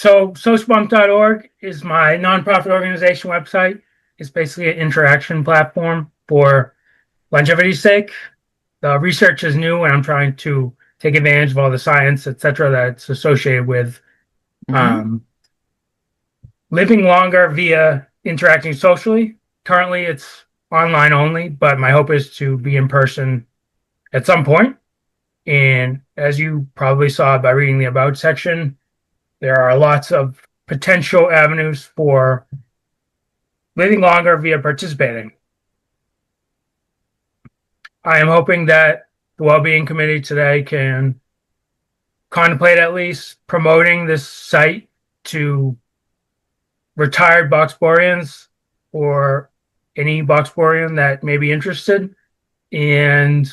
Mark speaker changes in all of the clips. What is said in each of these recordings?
Speaker 1: So socialbump.org is my nonprofit organization website. It's basically an interaction platform for longevity's sake. The research is new, and I'm trying to take advantage of all the science, et cetera, that's associated with living longer via interacting socially. Currently, it's online only, but my hope is to be in person at some point. And as you probably saw by reading the About section, there are lots of potential avenues for living longer via participating. I am hoping that the Wellbeing Committee today can contemplate at least promoting this site to retired Boxborians or any Boxborian that may be interested. And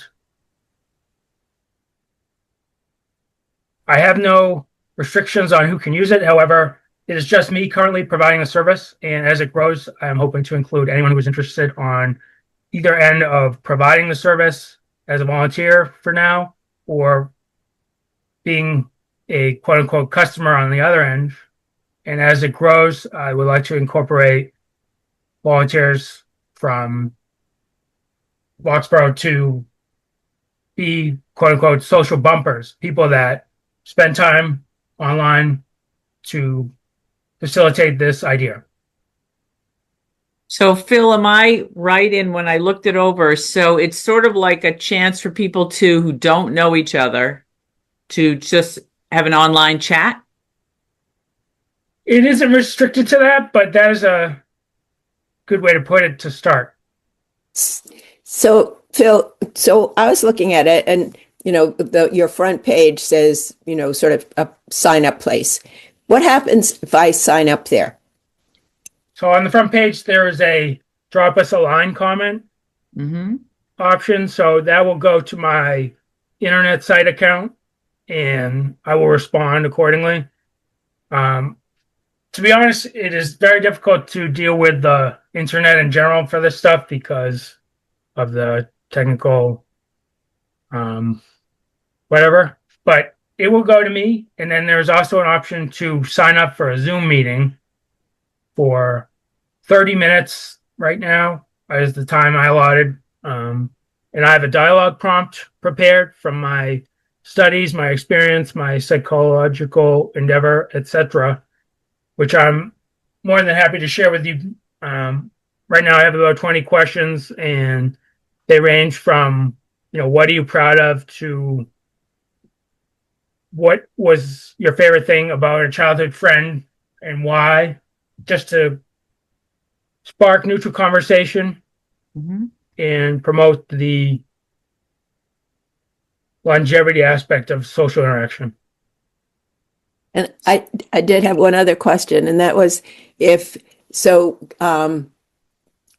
Speaker 1: I have no restrictions on who can use it. However, it is just me currently providing the service. And as it grows, I'm hoping to include anyone who is interested on either end of providing the service as a volunteer for now, or being a quote unquote customer on the other end. And as it grows, I would like to incorporate volunteers from Boxborough to be quote unquote social bumpers, people that spend time online to facilitate this idea.
Speaker 2: So Phil, am I right in when I looked it over? So it's sort of like a chance for people who don't know each other to just have an online chat?
Speaker 1: It isn't restricted to that, but that is a good way to put it to start.
Speaker 3: So Phil, I was looking at it, and your front page says, sort of a sign up place. What happens if I sign up there?
Speaker 1: So on the front page, there is a drop us a line comment option. So that will go to my internet site account, and I will respond accordingly. To be honest, it is very difficult to deal with the internet in general for this stuff because of the technical whatever. But it will go to me, and then there's also an option to sign up for a Zoom meeting for 30 minutes right now is the time I allotted. And I have a dialogue prompt prepared from my studies, my experience, my psychological endeavor, etc., which I'm more than happy to share with you. Right now I have about 20 questions, and they range from, what are you proud of, to what was your favorite thing about a childhood friend and why, just to spark neutral conversation and promote the longevity aspect of social interaction.
Speaker 3: And I did have one other question, and that was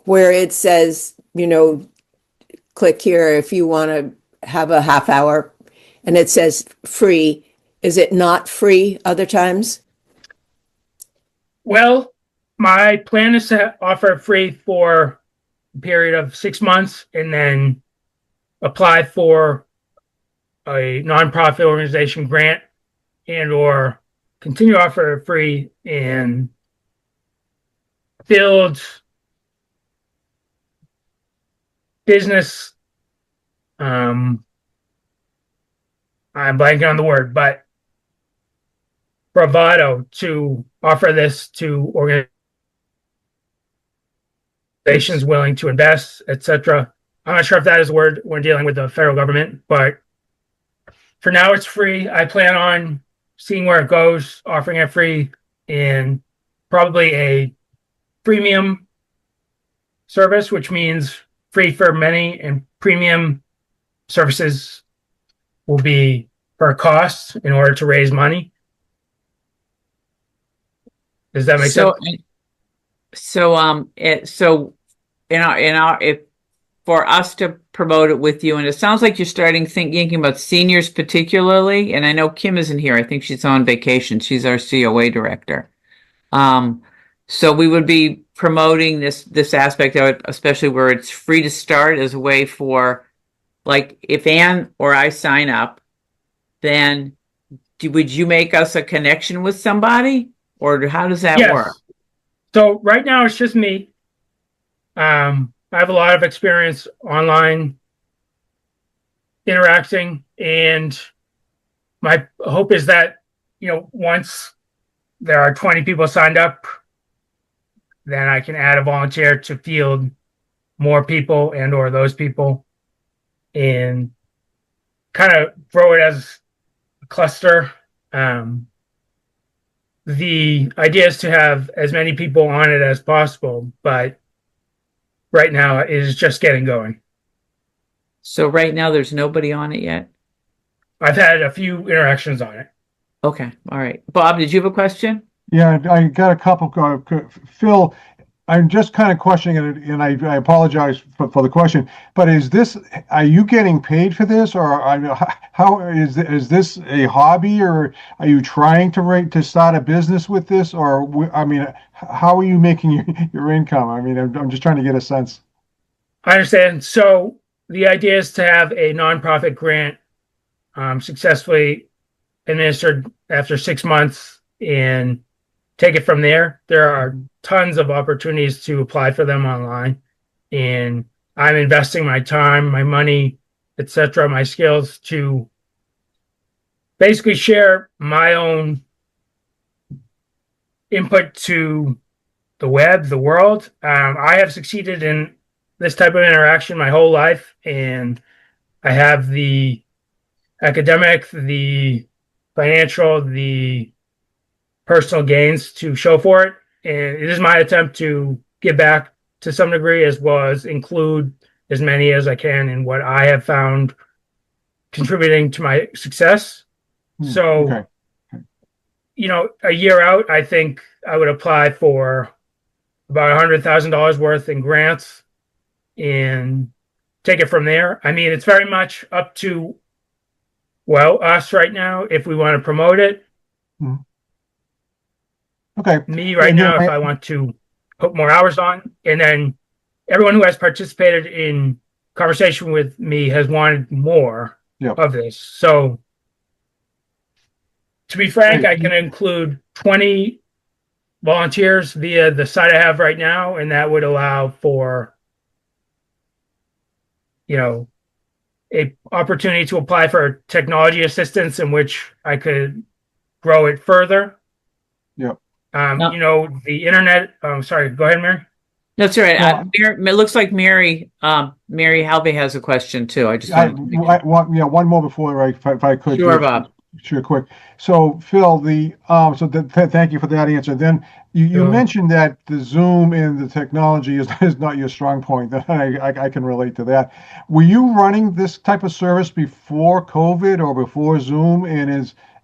Speaker 3: where it says, click here if you want to have a half hour, and it says free. Is it not free other times?
Speaker 1: Well, my plan is to offer it free for a period of 6 months and then apply for a nonprofit organization grant and or continue to offer it free and build business. I'm blanking on the word, but bravado to offer this to organizations willing to invest, etc. I'm not sure if that is a word when dealing with the federal government, but for now it's free. I plan on seeing where it goes, offering it free, and probably a premium service, which means free for many, and premium services will be for costs in order to raise money. Does that make sense?
Speaker 2: If for us to promote it with you, and it sounds like you're starting thinking about seniors particularly, and I know Kim isn't here. I think she's on vacation. She's our COA director. So we would be promoting this aspect of it, especially where it's free to start, as a way for, like, if Ann or I sign up, then would you make us a connection with somebody or how does that work?
Speaker 1: Yes. So right now it's just me. I have a lot of experience online interacting, and my hope is that, once there are 20 people signed up, then I can add a volunteer to field more people and or those people and kind of grow it as a cluster. The idea is to have as many people on it as possible, but right now it is just getting going.
Speaker 2: So right now there's nobody on it yet?
Speaker 1: I've had a few interactions on it.
Speaker 2: Okay. All right. Bob, did you have a question?
Speaker 4: Yeah, I got a couple. Phil, I'm just kind of questioning it, and I apologize for the question. But are you getting paid for this, or how is this a hobby, or are you trying to start a business with this, or I mean, how are you making your income? I mean, I'm just trying to get a sense.
Speaker 1: I understand. So the idea is to have a nonprofit grant successfully administered after 6 months and take it from there. There are tons of opportunities to apply for them online, and I'm investing my time, my money, etc., my skills to basically share my own input to the web, the world. I have succeeded in this type of interaction my whole life, and I have the academic, the financial, the personal gains to show for it. And it is my attempt to give back to some degree, as well as include as many as I can in what I have found contributing to my success. So,
Speaker 4: Okay.
Speaker 1: A year out, I think I would apply for about $100,000 worth in grants and take it from there. I mean, it's very much up to, us right now, if we want to promote it.
Speaker 4: Okay.
Speaker 1: Me right now, if I want to put more hours on, and then everyone who has participated in conversation with me has wanted more of this. So to be frank, I can include 20 volunteers via the site I have right now, and that would allow for, a opportunity to apply for technology assistance in which I could grow it further.
Speaker 4: Yep.
Speaker 1: The internet. Sorry, go ahead, Mary.
Speaker 2: That's all right. It looks like Mary Halvey has a question too. I just
Speaker 4: one more before if I could.
Speaker 2: Sure, Bob.
Speaker 4: Sure, quick. So, Phil, thank you for that answer. Then you mentioned that the Zoom and the technology is not your strong point. I can relate to that. Were you running this type of service before COVID or before Zoom?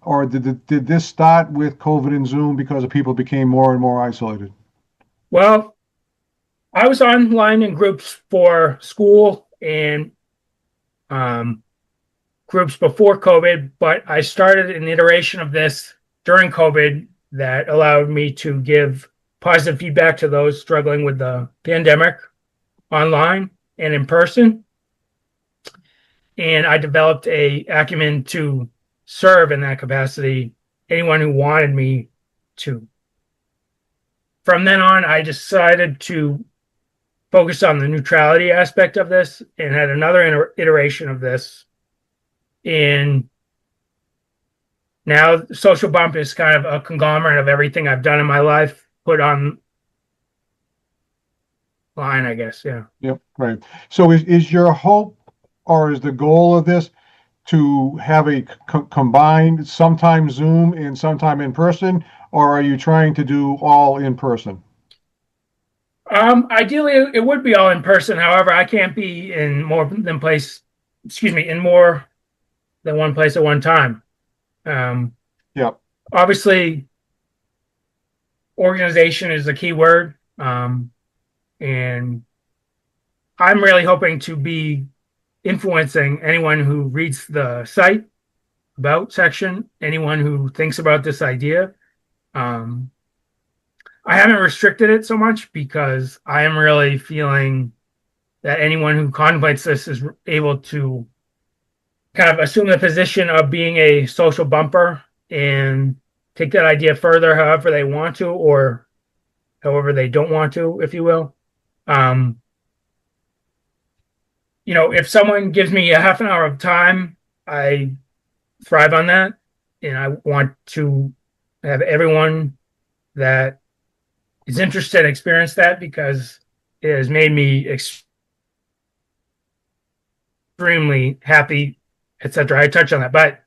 Speaker 4: Or did this start with COVID and Zoom because people became more and more isolated?
Speaker 1: Well, I was online in groups for school and groups before COVID, but I started an iteration of this during COVID that allowed me to give positive feedback to those struggling with the pandemic online and in person. And I developed a acumen to serve in that capacity anyone who wanted me to. From then on, I decided to focus on the neutrality aspect of this and had another iteration of this. And now Social Bump is kind of a conglomerate of everything I've done in my life put on line, I guess. Yeah.
Speaker 4: Yep. Right. So is your hope or is the goal of this to have a combined sometime Zoom and sometime in person, or are you trying to do all in person?
Speaker 1: Ideally, it would be all in person. However, I can't be in more than one place at one time. Obviously, organization is the key word. And I'm really hoping to be influencing anyone who reads the site about section, anyone who thinks about this idea. I haven't restricted it so much because I am really feeling that anyone who contemplates this is able to kind of assume the position of being a social bumper and take that idea further however they want to, or however they don't want to, if you will. If someone gives me a half an hour of time, I thrive on that. And I want to have everyone that is interested experience that, because it has made me extremely happy, etc. I touched on that. But,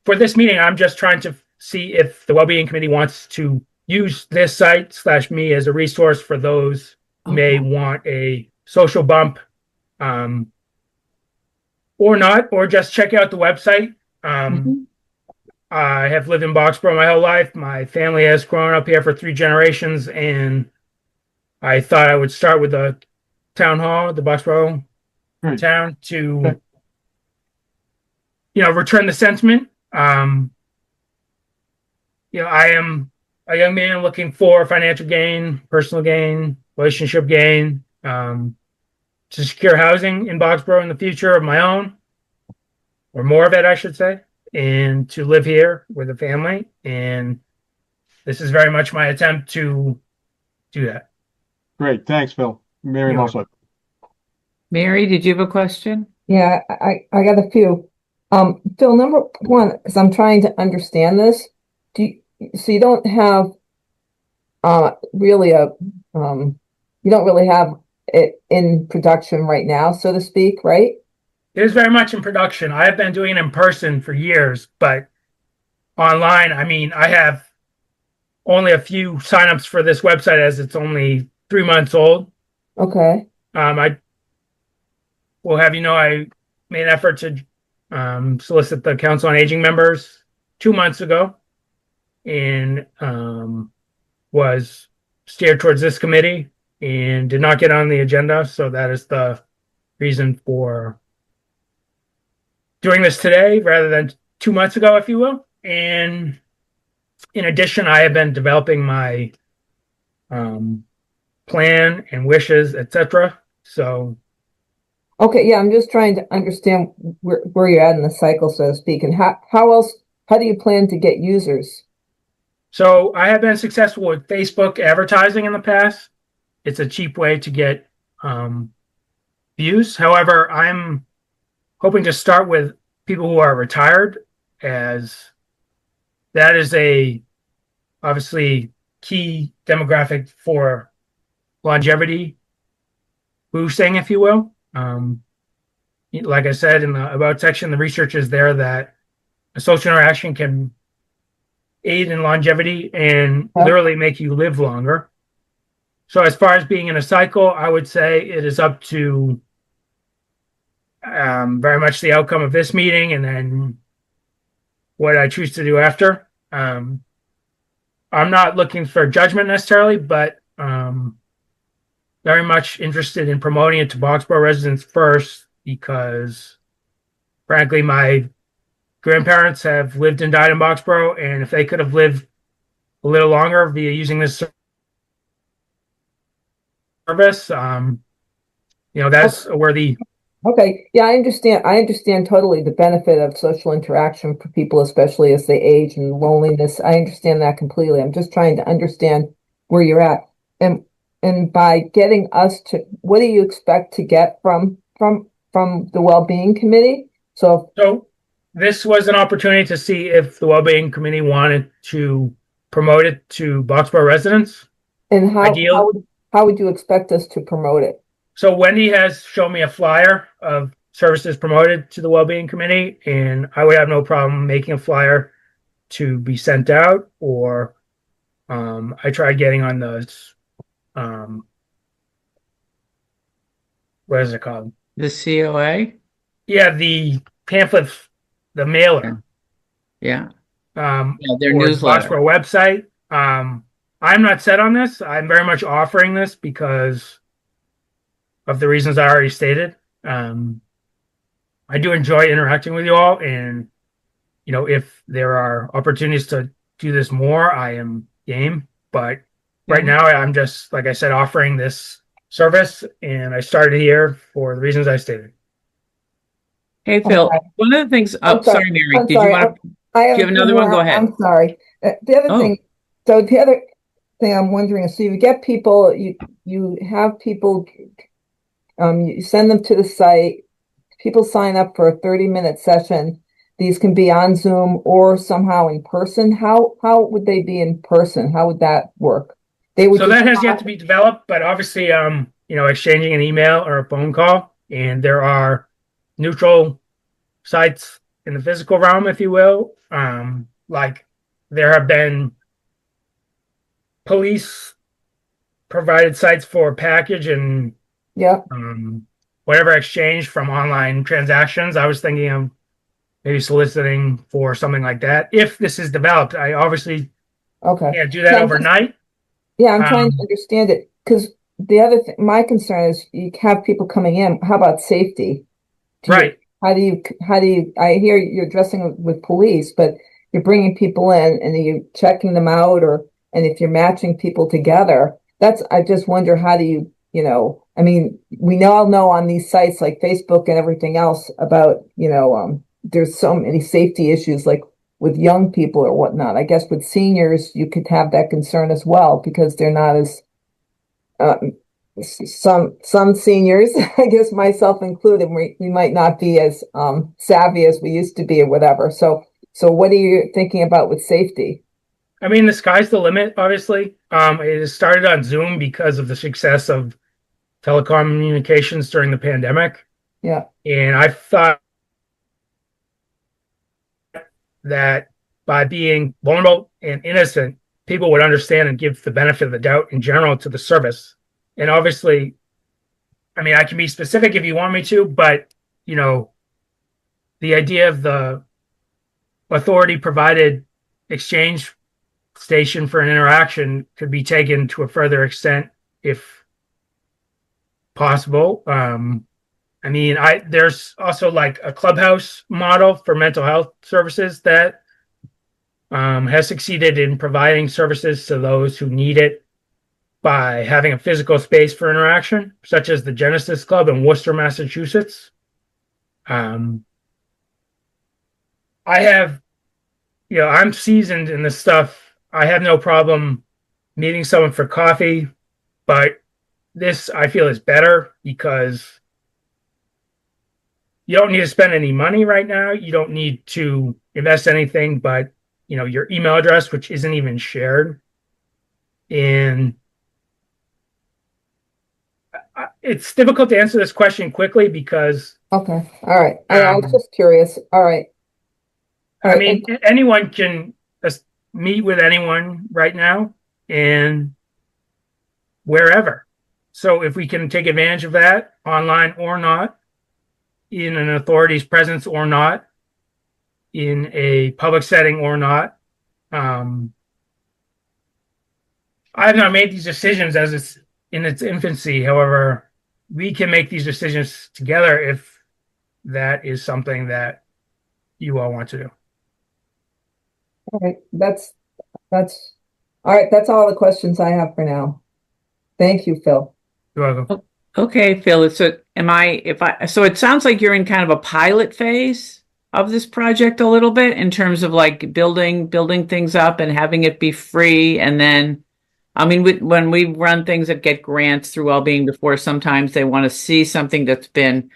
Speaker 1: for this meeting, I'm just trying to see if the Wellbeing Committee wants to use this site / me as a resource for those who may want a social bump, or not, or just check out the website. I have lived in Boxborough my whole life. My family has grown up here for 3 generations, and I thought I would start with the town hall, the Boxborough town, to return the sentiment. I am a young man looking for financial gain, personal gain, relationship gain, to secure housing in Boxborough in the future of my own, or more of it, I should say, and to live here with a family. And this is very much my attempt to do that.
Speaker 4: Great. Thanks, Phil. Mary Mosler.
Speaker 2: Mary, did you have a question?
Speaker 5: Yeah, I got a few. Phil, number one, because I'm trying to understand this. So you don't have really you don't really have it in production right now, so to speak, right?
Speaker 1: It is very much in production. I have been doing it in person for years, but online, I have only a few signups for this website, as it's only 3 months old.
Speaker 5: Okay.
Speaker 1: I will have I made an effort to solicit the Council on Aging members 2 months ago, and was steered towards this committee and did not get on the agenda. So that is the reason for doing this today rather than 2 months ago, if you will. And in addition, I have been developing my plan and wishes, etc. So,
Speaker 5: okay, yeah, I'm just trying to understand where you're at in the cycle, so to speak, and how do you plan to get users?
Speaker 1: So I have been successful with Facebook advertising in the past. It's a cheap way to get views. However, I'm hoping to start with people who are retired, as that is a obviously key demographic for longevity boosting, if you will. Like I said in the About section, the research is there that a social interaction can aid in longevity and literally make you live longer. So as far as being in a cycle, I would say it is up to very much the outcome of this meeting and then what I choose to do after. I'm not looking for judgment necessarily, but very much interested in promoting it to Boxborough residents first, because frankly, my grandparents have lived and died in Boxborough, and if they could have lived a little longer via using this service, that's a worthy.
Speaker 5: Okay, yeah, I understand. I understand totally the benefit of social interaction for people, especially as they age and loneliness. I understand that completely. I'm just trying to understand where you're at, and by getting us to, what do you expect to get from the Wellbeing Committee? So
Speaker 1: this was an opportunity to see if the Wellbeing Committee wanted to promote it to Boxborough residents.
Speaker 5: And how would you expect us to promote it?
Speaker 1: So Wendy has shown me a flyer of services promoted to the Wellbeing Committee, and I would have no problem making a flyer to be sent out, or I tried getting on those, what is it called?
Speaker 2: The COA?
Speaker 1: Yeah, the pamphlet, the mailer.
Speaker 2: Yeah.
Speaker 1: Their
Speaker 2: newsletter.
Speaker 1: Boxborough website. I'm not set on this. I'm very much offering this because of the reasons I already stated. I do enjoy interacting with you all, and if there are opportunities to do this more, I am game. But right now, I'm just, like I said, offering this service, and I started here for the reasons I stated.
Speaker 2: Hey, Phil, one of the things, sorry, Mary, do you have another one? Go ahead.
Speaker 5: I'm sorry. The other
Speaker 2: Oh.
Speaker 5: thing, so the other thing I'm wondering is, so you get people, you have people, you send them to the site, people sign up for a 30-minute session. These can be on Zoom or somehow in person. How would they be in person? How would that work? They would
Speaker 1: So
Speaker 5: just
Speaker 1: that has yet to be developed, but obviously, exchanging an email or a phone call, and there are neutral sites in the physical realm, if you will. Like there have been police provided sites for package and
Speaker 5: yeah.
Speaker 1: whatever exchange from online transactions. I was thinking of maybe soliciting for something like that. If this is developed, I obviously
Speaker 5: Okay.
Speaker 1: can't do that
Speaker 5: So I'm just
Speaker 1: overnight.
Speaker 5: Yeah, I'm trying to
Speaker 1: Um,
Speaker 5: understand it because the other thing, my concern is you have people coming in. How about safety? Do you,
Speaker 1: right.
Speaker 5: I hear you're addressing with police, but you're bringing people in and you're checking them out and if you're matching people together, I just wonder how do I mean, we all know on these sites like Facebook and everything else about, there's so many safety issues like with young people or whatnot. I guess with seniors, you could have that concern as well because they're not as um, some seniors, I guess myself included, we might not be as savvy as we used to be or whatever. So what are you thinking about with safety?
Speaker 1: I mean, the sky's the limit, obviously. It has started on Zoom because of the success of telecommunications during the pandemic.
Speaker 5: Yeah.
Speaker 1: And I thought that by being vulnerable and innocent, people would understand and give the benefit of the doubt in general to the service. And obviously, I mean, I can be specific if you want me to, but the idea of the authority provided exchange station for an interaction could be taken to a further extent if possible. I mean, there's also like a clubhouse model for mental health services that has succeeded in providing services to those who need it by having a physical space for interaction, such as the Genesis Club in Worcester, Massachusetts. Um, I have, I'm seasoned in this stuff. I have no problem meeting someone for coffee, but this I feel is better because you don't need to spend any money right now. You don't need to invest anything but your email address, which isn't even shared. And it's difficult to answer this question quickly because
Speaker 5: Okay. All right. I was just curious. All right. All
Speaker 1: I
Speaker 5: right.
Speaker 1: mean anyone can meet with anyone right now and wherever. So if we can take advantage of that online or not, in an authority's presence or not, in a public setting or not. Um, I have not made these decisions as it's in its infancy. However, we can make these decisions together if that is something that you all want to do.
Speaker 5: All right. That's all right. That's all the questions I have for now. Thank you, Phil.
Speaker 1: You're welcome.
Speaker 2: Okay, Phil. So it sounds like you're in kind of a pilot phase of this project a little bit in terms of like building things up and having it be free. And then, I mean, when we run things that get grants through Wellbeing before, sometimes they want to see something that's been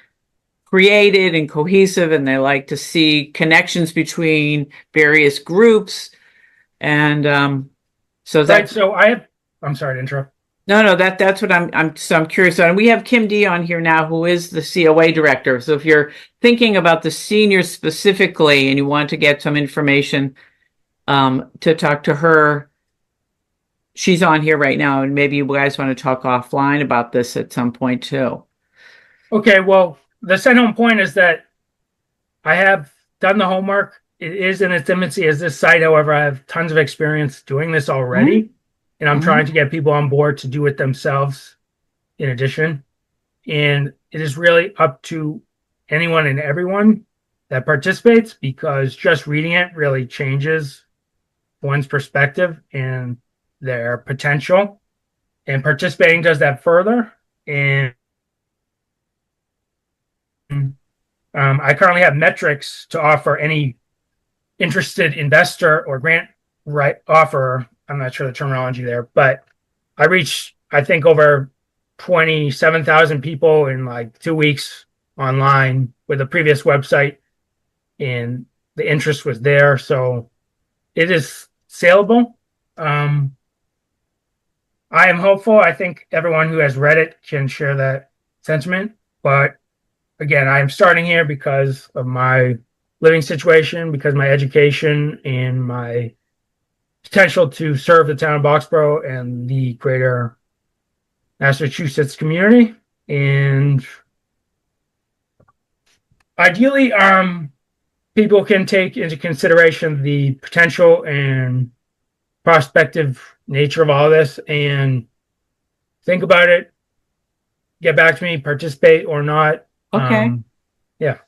Speaker 2: created and cohesive, and they like to see connections between various groups. And so
Speaker 1: Right.
Speaker 2: that's
Speaker 1: So I'm sorry to interrupt.
Speaker 2: no, that's what I'm curious about. And we have Kim D on here now, who is the COA director. So if you're thinking about the seniors specifically and you want to get some information to talk to her, she's on here right now, and maybe you guys want to talk offline about this at some point too.
Speaker 1: Okay. Well, the set home point is that I have done the homework. It is in its infancy as this site. However, I have tons of experience doing this already. And I'm trying to get people on board to do it themselves in addition. And it is really up to anyone and everyone that participates because just reading it really changes one's perspective and their potential. And participating does that further. And I currently have metrics to offer any interested investor or grant offer, I'm not sure the terminology there, but I reached, I think, over 27,000 people in like 2 weeks online with a previous website, and the interest was there. So it is saleable. I am hopeful. I think everyone who has read it can share that sentiment. But again, I am starting here because of my living situation, because of my education, and my potential to serve the town of Boxborough and the greater Massachusetts community. And ideally, people can take into consideration the potential and prospective nature of all this and think about it, get back to me, participate or not.
Speaker 2: Okay.
Speaker 1: Yeah.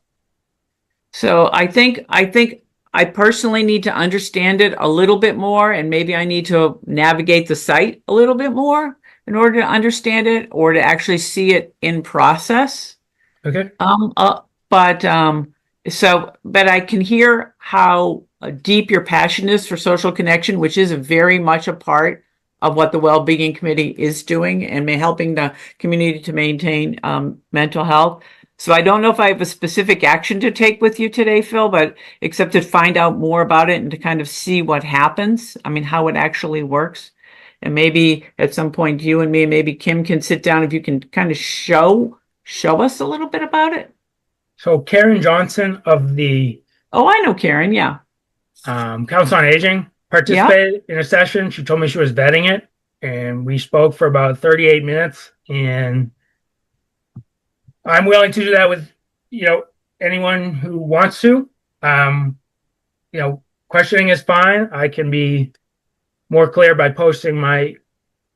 Speaker 2: So I think I personally need to understand it a little bit more, and maybe I need to navigate the site a little bit more in order to understand it or to actually see it in process.
Speaker 1: Okay.
Speaker 2: But I can hear how deep your passion is for social connection, which is very much a part of what the Wellbeing Committee is doing and helping the community to maintain mental health. So I don't know if I have a specific action to take with you today, Phil, but except to find out more about it and to kind of see what happens. I mean, how it actually works. And maybe at some point you and me, and maybe Kim can sit down if you can kind of show us a little bit about it.
Speaker 1: So Karen Johnson of the
Speaker 2: Oh, I know Karen, yeah.
Speaker 1: Council on Aging participated in a session. She told me she was vetting it, and we spoke for about 38 minutes. And I'm willing to do that with, anyone who wants to. Questioning is fine. I can be more clear by posting my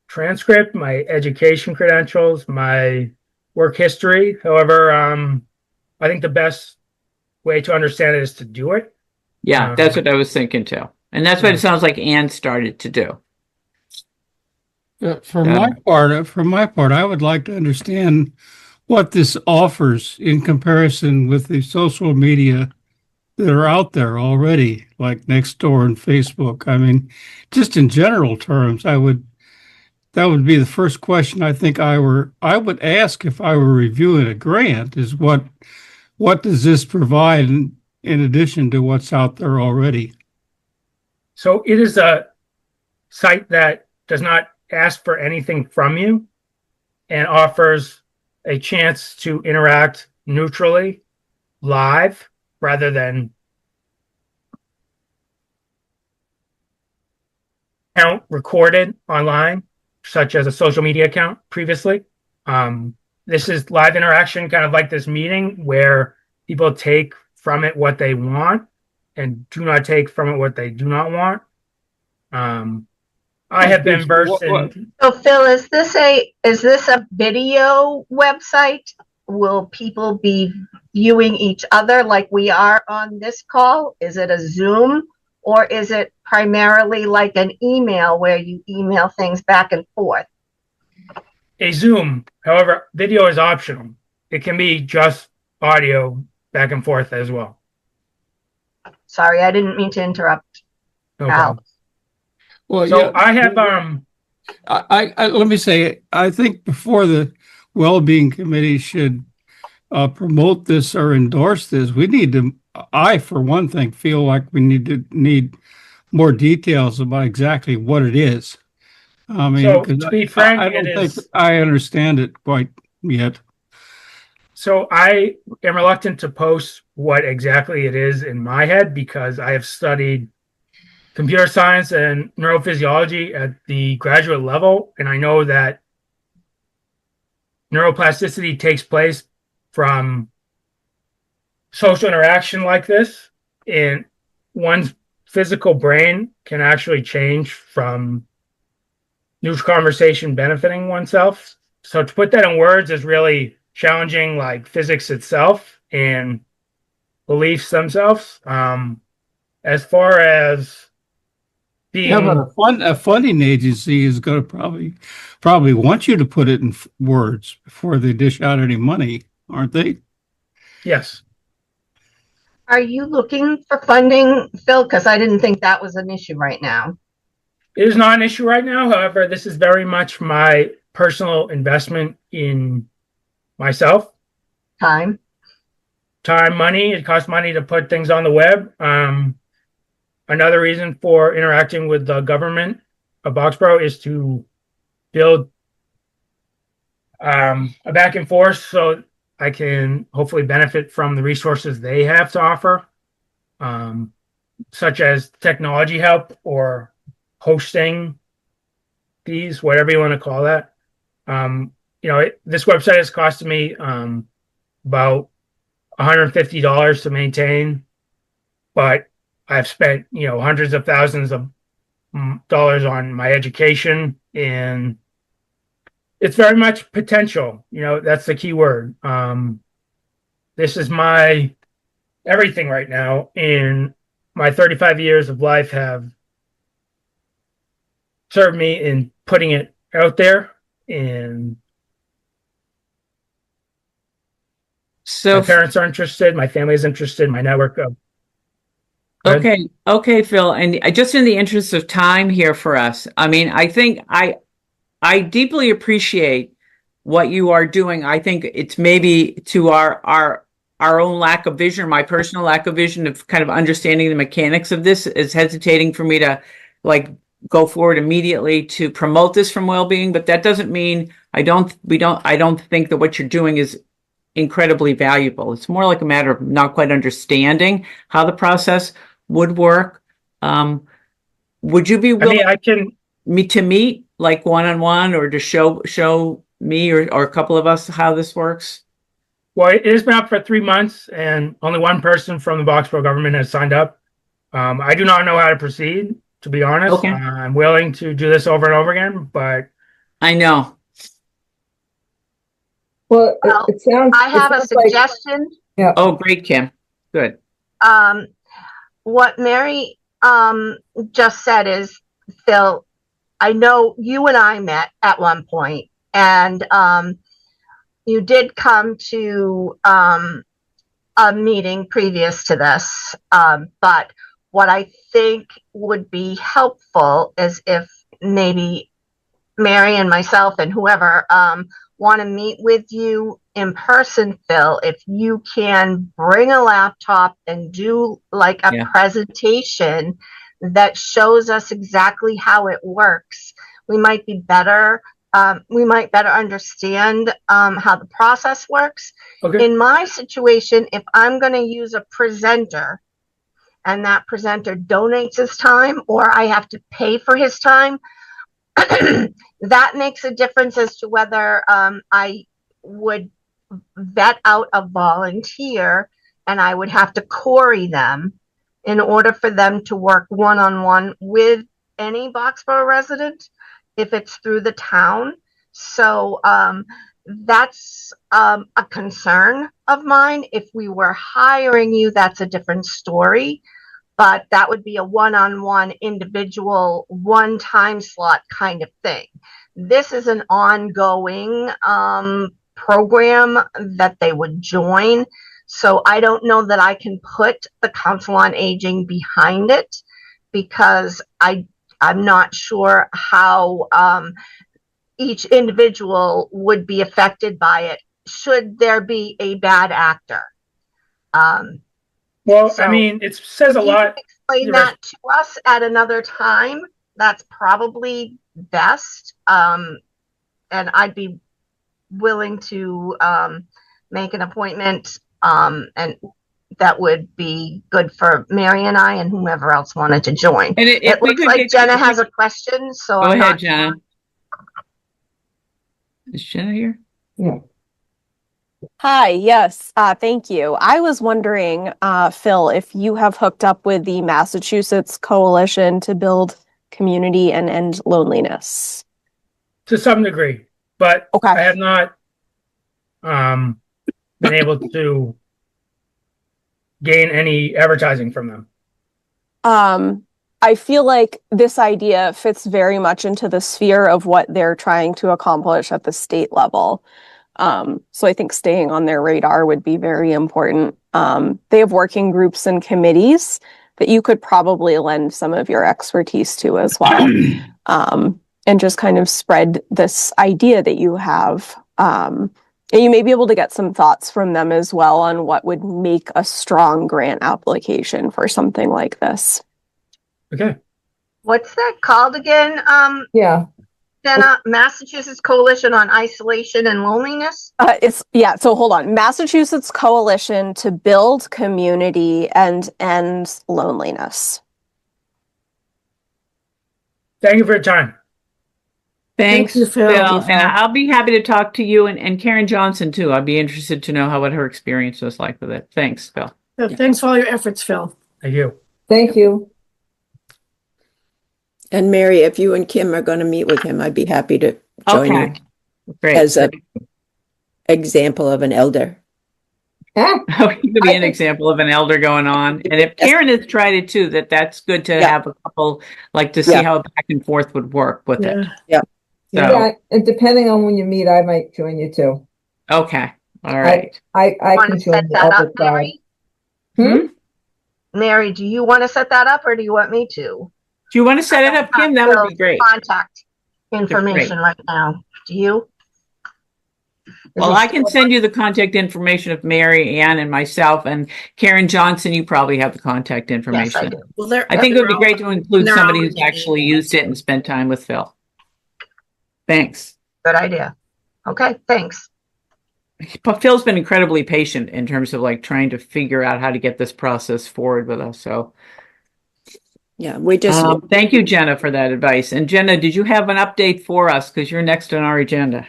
Speaker 1: transcript, my education credentials, my work history. However, I think the best way to understand it is to do it.
Speaker 2: Yeah, that's what I was thinking too. And that's what it sounds like Anne started to do.
Speaker 6: For my part, I would like to understand what this offers in comparison with the social media that are out there already, like Nextdoor and Facebook. I mean, just in general terms, that would be the first question I think I would ask if I were reviewing a grant is what does this provide in addition to what's out there already?
Speaker 1: So it is a site that does not ask for anything from you and offers a chance to interact neutrally, live, rather than account recorded online, such as a social media account previously. This is live interaction, kind of like this meeting, where people take from it what they want and do not take from it what they do not want. I have been versed in.
Speaker 7: So Phil, is this a video website? Will people be viewing each other like we are on this call? Is it a Zoom, or is it primarily like an email where you email things back and forth?
Speaker 1: A Zoom, however, video is optional. It can be just audio back and forth as well.
Speaker 7: Sorry, I didn't mean to interrupt.
Speaker 1: No
Speaker 7: Al.
Speaker 1: problem.
Speaker 6: Well,
Speaker 1: So
Speaker 6: yeah,
Speaker 1: I have
Speaker 6: I let me say, I think before the Wellbeing Committee should promote this or endorse this, we need to. I, for one thing, feel like we need more details about exactly what it is. I mean,
Speaker 1: so to be frank,
Speaker 6: I don't think I understand it quite yet.
Speaker 1: So I am reluctant to post what exactly it is in my head because I have studied computer science and neurophysiology at the graduate level, and I know that neuroplasticity takes place from social interaction like this, and one's physical brain can actually change from neutral conversation benefiting oneself. So to put that in words is really challenging, like physics itself and beliefs themselves. As far as being,
Speaker 6: yeah, but a funding agency is going to probably want you to put it in words before they dish out any money, aren't they?
Speaker 1: yes.
Speaker 7: Are you looking for funding, Phil? Because I didn't think that was an issue right now.
Speaker 1: It is not an issue right now. However, this is very much my personal investment in myself.
Speaker 7: Time.
Speaker 1: Time, money. It costs money to put things on the web. Another reason for interacting with the government of Boxborough is to build a back and forth so I can hopefully benefit from the resources they have to offer, such as technology help or hosting fees, whatever you want to call that. This website has costed me about $150 to maintain, but I've spent hundreds of thousands of dollars on my education, and it's very much potential. That's the key word. This is my everything right now, and my 35 years of life have served me in putting it out there. And
Speaker 2: so
Speaker 1: my parents are interested, my family is interested, my network of.
Speaker 2: Okay, Phil, and just in the interest of time here for us, I mean, I think I deeply appreciate what you are doing. I think it's maybe to our own lack of vision, my personal lack of vision of kind of understanding the mechanics of this is hesitating for me to go forward immediately to promote this from Wellbeing. But that doesn't mean I don't think that what you're doing is incredibly valuable. It's more like a matter of not quite understanding how the process would work. Would you be willing to meet like one-on-one or to show me or a couple of us how this works?
Speaker 1: Well, it has been up for 3 months and only one person from the Boxborough government has signed up. I do not know how to proceed, to be honest.
Speaker 2: Okay.
Speaker 1: I'm willing to do this over and over again, but
Speaker 2: I know.
Speaker 5: Well, it sounds.
Speaker 7: I have a suggestion.
Speaker 5: Yeah.
Speaker 2: Oh, great, Kim. Good.
Speaker 7: What Mary just said is, Phil, I know you and I met at one point, and you did come to a meeting previous to this. But what I think would be helpful is if maybe Mary and myself and whoever want to meet with you in person, Phil, if you can bring a laptop and do like a presentation that shows us exactly how it works, we might be better. We might better understand how the process works.
Speaker 1: Okay.
Speaker 7: In my situation, if I'm going to use a presenter and that presenter donates his time or I have to pay for his time, that makes a difference as to whether I would vet out a volunteer and I would have to query them in order for them to work one-on-one with any Boxborough resident if it's through the town. So that's a concern of mine. If we were hiring you, that's a different story. But that would be a one-on-one individual, one time slot kind of thing. This is an ongoing program that they would join. So I don't know that I can put the Council on Aging behind it because I'm not sure how each individual would be affected by it should there be a bad actor.
Speaker 1: I mean, it says a lot.
Speaker 7: Explain that to us at another time. That's probably best. And I'd be willing to make an appointment, and that would be good for Mary and I and whomever else wanted to join. And it looks like Jenna has a question. So
Speaker 2: go ahead, Jenna. Is Jenna here?
Speaker 5: Yeah.
Speaker 8: Hi, yes, thank you. I was wondering, Phil, if you have hooked up with the Massachusetts Coalition to Build Community and End Loneliness.
Speaker 1: To some degree, but
Speaker 8: okay.
Speaker 1: I have not been able to gain any advertising from them.
Speaker 8: I feel like this idea fits very much into the sphere of what they're trying to accomplish at the state level. So I think staying on their radar would be very important. They have working groups and committees that you could probably lend some of your expertise to as well. And just kind of spread this idea that you have. And you may be able to get some thoughts from them as well on what would make a strong grant application for something like this.
Speaker 1: Okay.
Speaker 7: What's that called again?
Speaker 5: Yeah.
Speaker 7: Jenna, Massachusetts Coalition on Isolation and Loneliness?
Speaker 8: So hold on. Massachusetts Coalition to Build Community and End Loneliness.
Speaker 1: Thank you for your time.
Speaker 2: Thanks,
Speaker 5: Thank you, Phil.
Speaker 2: Phil. And I'll be happy to talk to you and Karen Johnson too. I'd be interested to know what her experience was like with it. Thanks, Phil.
Speaker 9: Thanks for all your efforts, Phil.
Speaker 1: Thank you.
Speaker 5: Thank you.
Speaker 3: And Mary, if you and Kim are going to meet with him, I'd be happy to join you
Speaker 2: Okay. Great.
Speaker 3: as an example of an elder.
Speaker 5: Ah,
Speaker 2: Oh, you could be an example of an elder going on. And if Karen has tried it too, that's good to
Speaker 3: Yeah.
Speaker 2: have a couple, like to see
Speaker 3: Yeah.
Speaker 2: how back and forth would work with it.
Speaker 3: Yeah.
Speaker 2: So,
Speaker 5: yeah, and depending on when you meet, I might join you too.
Speaker 2: okay. All right.
Speaker 5: I
Speaker 7: Want
Speaker 5: can
Speaker 7: to
Speaker 5: join
Speaker 7: set
Speaker 5: the
Speaker 7: that
Speaker 5: elder
Speaker 7: up,
Speaker 5: crowd.
Speaker 7: Mary?
Speaker 5: Hmm?
Speaker 7: Mary, do you want to set that up or do you want me to?
Speaker 2: Do you want to set it up, Kim? That would be great.
Speaker 7: Contact information right now. Do you?
Speaker 2: Well, I can send you the contact information of Mary Ann and myself, and Karen Johnson, you probably have the contact
Speaker 7: Yes, I
Speaker 2: information.
Speaker 7: do.
Speaker 9: Well,
Speaker 2: I think it would be great to include
Speaker 9: they're
Speaker 2: somebody
Speaker 9: all
Speaker 2: who's actually
Speaker 9: getting
Speaker 2: used it and spent time with Phil. Thanks.
Speaker 7: Good idea. Okay, thanks.
Speaker 2: But Phil's been incredibly patient in terms of like trying to figure out how to get this process forward with us. So
Speaker 3: Yeah, we just
Speaker 2: thank you, Jenna, for that advice. And Jenna, did you have an update for us? Because you're next on our agenda.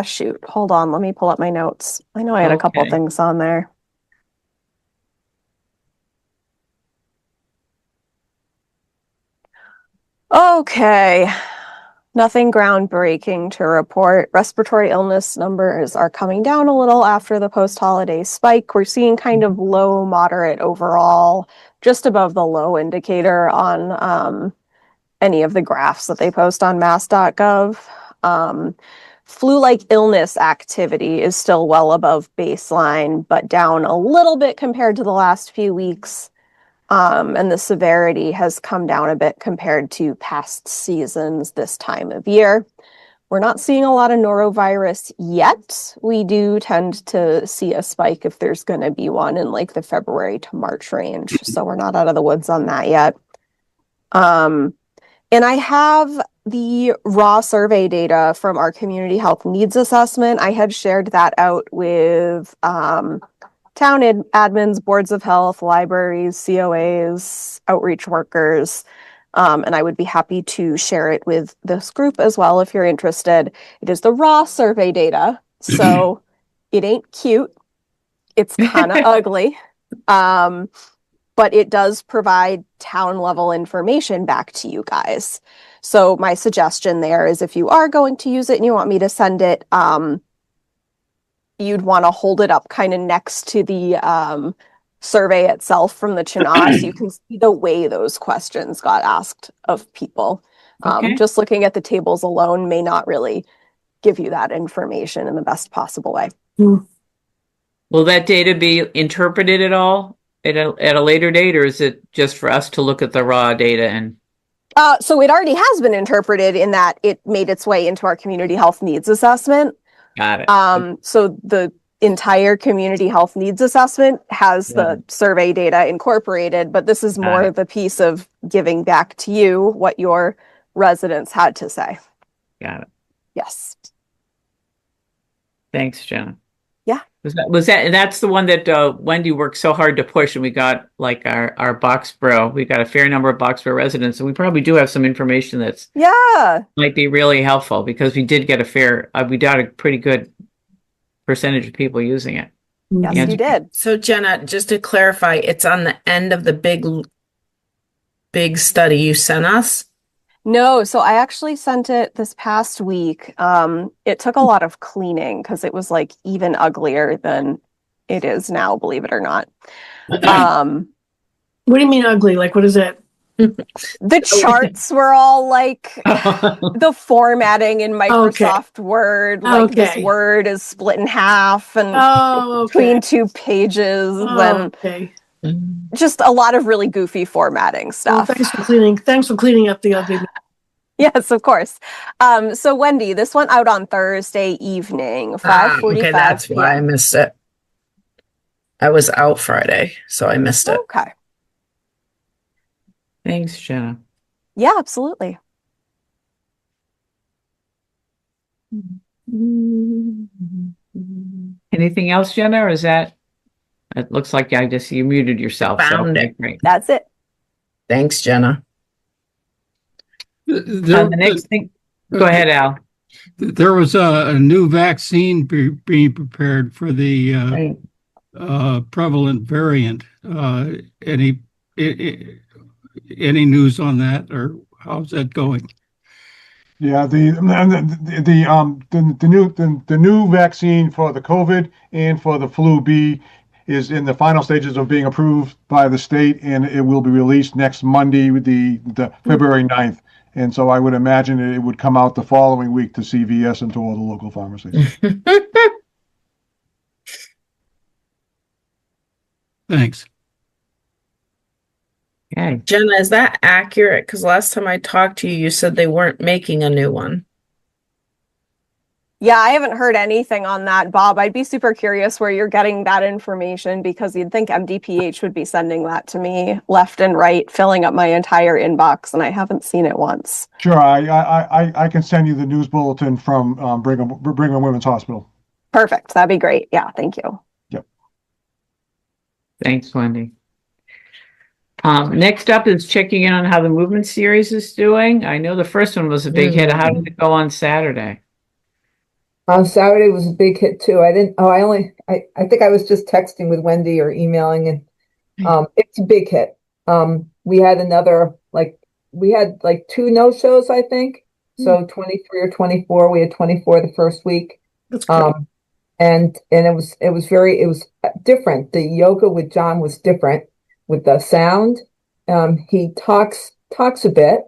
Speaker 8: Shoot. Hold on. Let me pull up my notes. I know I had a couple
Speaker 2: Okay.
Speaker 8: things on there. Okay. Nothing groundbreaking to report. Respiratory illness numbers are coming down a little after the post-holiday spike. We're seeing kind of low, moderate overall, just above the low indicator on any of the graphs that they post on mass.gov. Flu-like illness activity is still well above baseline, but down a little bit compared to the last few weeks. And the severity has come down a bit compared to past seasons this time of year. We're not seeing a lot of norovirus yet. We do tend to see a spike if there's going to be one in like the February to March range. So we're not out of the woods on that yet. And I have the raw survey data from our community health needs assessment. I had shared that out with town admins, boards of health, libraries, COAs, outreach workers. And I would be happy to share it with this group as well if you're interested. It is the raw survey data, so it ain't cute. It's kind of ugly. But it does provide town level information back to you guys. So my suggestion there is if you are going to use it and you want me to send it, you'd want to hold it up kind of next to the survey itself from the Chinah so you can see the way those questions got asked of people.
Speaker 2: Okay.
Speaker 8: Just looking at the tables alone may not really give you that information in the best possible way.
Speaker 2: Will that data be interpreted at all at a later date, or is it just for us to look at the raw data and?
Speaker 8: So it already has been interpreted in that it made its way into our community health needs assessment.
Speaker 2: Got it.
Speaker 8: So the entire community health needs assessment has the survey data incorporated, but this is more the piece of giving back to you what your residents had to say.
Speaker 2: Got it.
Speaker 8: Yes.
Speaker 2: Thanks, Jenna.
Speaker 8: Yeah.
Speaker 2: Was that that's the one that Wendy worked so hard to push, and we got like our Boxborough. We got a fair number of Boxborough residents, and we probably do have some information that's might be really helpful because we did get we got a pretty good percentage of people using it.
Speaker 8: Yes, you did.
Speaker 9: So Jenna, just to clarify, it's on the end of the big study you sent us.
Speaker 8: No, so I actually sent it this past week. It took a lot of cleaning because it was like even uglier than it is now, believe it or not.
Speaker 9: What do you mean ugly? Like, what is it?
Speaker 8: The charts were all like the formatting in Microsoft Word, like this
Speaker 9: Okay.
Speaker 8: word is split in half and
Speaker 9: Oh,
Speaker 8: between
Speaker 9: okay.
Speaker 8: 2 pages,
Speaker 9: Oh,
Speaker 8: and
Speaker 9: okay.
Speaker 8: just a lot of really goofy formatting
Speaker 9: Well,
Speaker 8: stuff.
Speaker 9: thanks for cleaning up the ugly.
Speaker 8: Yes, of course. So Wendy, this went out on Thursday evening, 5:45
Speaker 9: Okay, that's why I
Speaker 8: p.m.
Speaker 9: missed it. I was out Friday, so I missed it.
Speaker 8: Okay.
Speaker 2: Thanks, Jenna.
Speaker 8: Yeah, absolutely.
Speaker 2: Anything else, Jenna, or is that? It looks like you muted yourself.
Speaker 9: Found
Speaker 2: okay,
Speaker 9: it.
Speaker 2: great.
Speaker 8: That's it.
Speaker 9: Thanks, Jenna.
Speaker 2: The next thing. Go ahead, Al.
Speaker 6: There was a new vaccine being prepared for the
Speaker 2: Right.
Speaker 6: prevalent variant. Any news on that, or how's that going?
Speaker 4: Yeah, the new vaccine for the COVID and for the flu B is in the final stages of being approved by the state, and it will be released next Monday, the February 9th. And so I would imagine it would come out the following week to CVS and to all the local pharmacies.
Speaker 6: Thanks.
Speaker 2: Okay.
Speaker 9: Jenna, is that accurate? Because last time I talked to you, you said they weren't making a new one.
Speaker 8: Yeah, I haven't heard anything on that, Bob. I'd be super curious where you're getting that information, because you'd think MDPH would be sending that to me left and right, filling up my entire inbox, and I haven't seen it once.
Speaker 4: Sure, I can send you the news bulletin from Brigham Women's Hospital.
Speaker 8: Perfect. That'd be great. Yeah, thank you.
Speaker 4: Yep.
Speaker 2: Thanks, Wendy. Next up is checking in on how the movement series is doing. I know the first one was a big hit. How did it go on Saturday?
Speaker 5: Saturday was a big hit too. I think I was just texting with Wendy or emailing, and it's a big hit. We had like 2 no-shows, I think. So 23 or 24. We had 24 the first week.
Speaker 9: That's great.
Speaker 5: And it was different. The yoga with John was different with the sound. He talks a bit,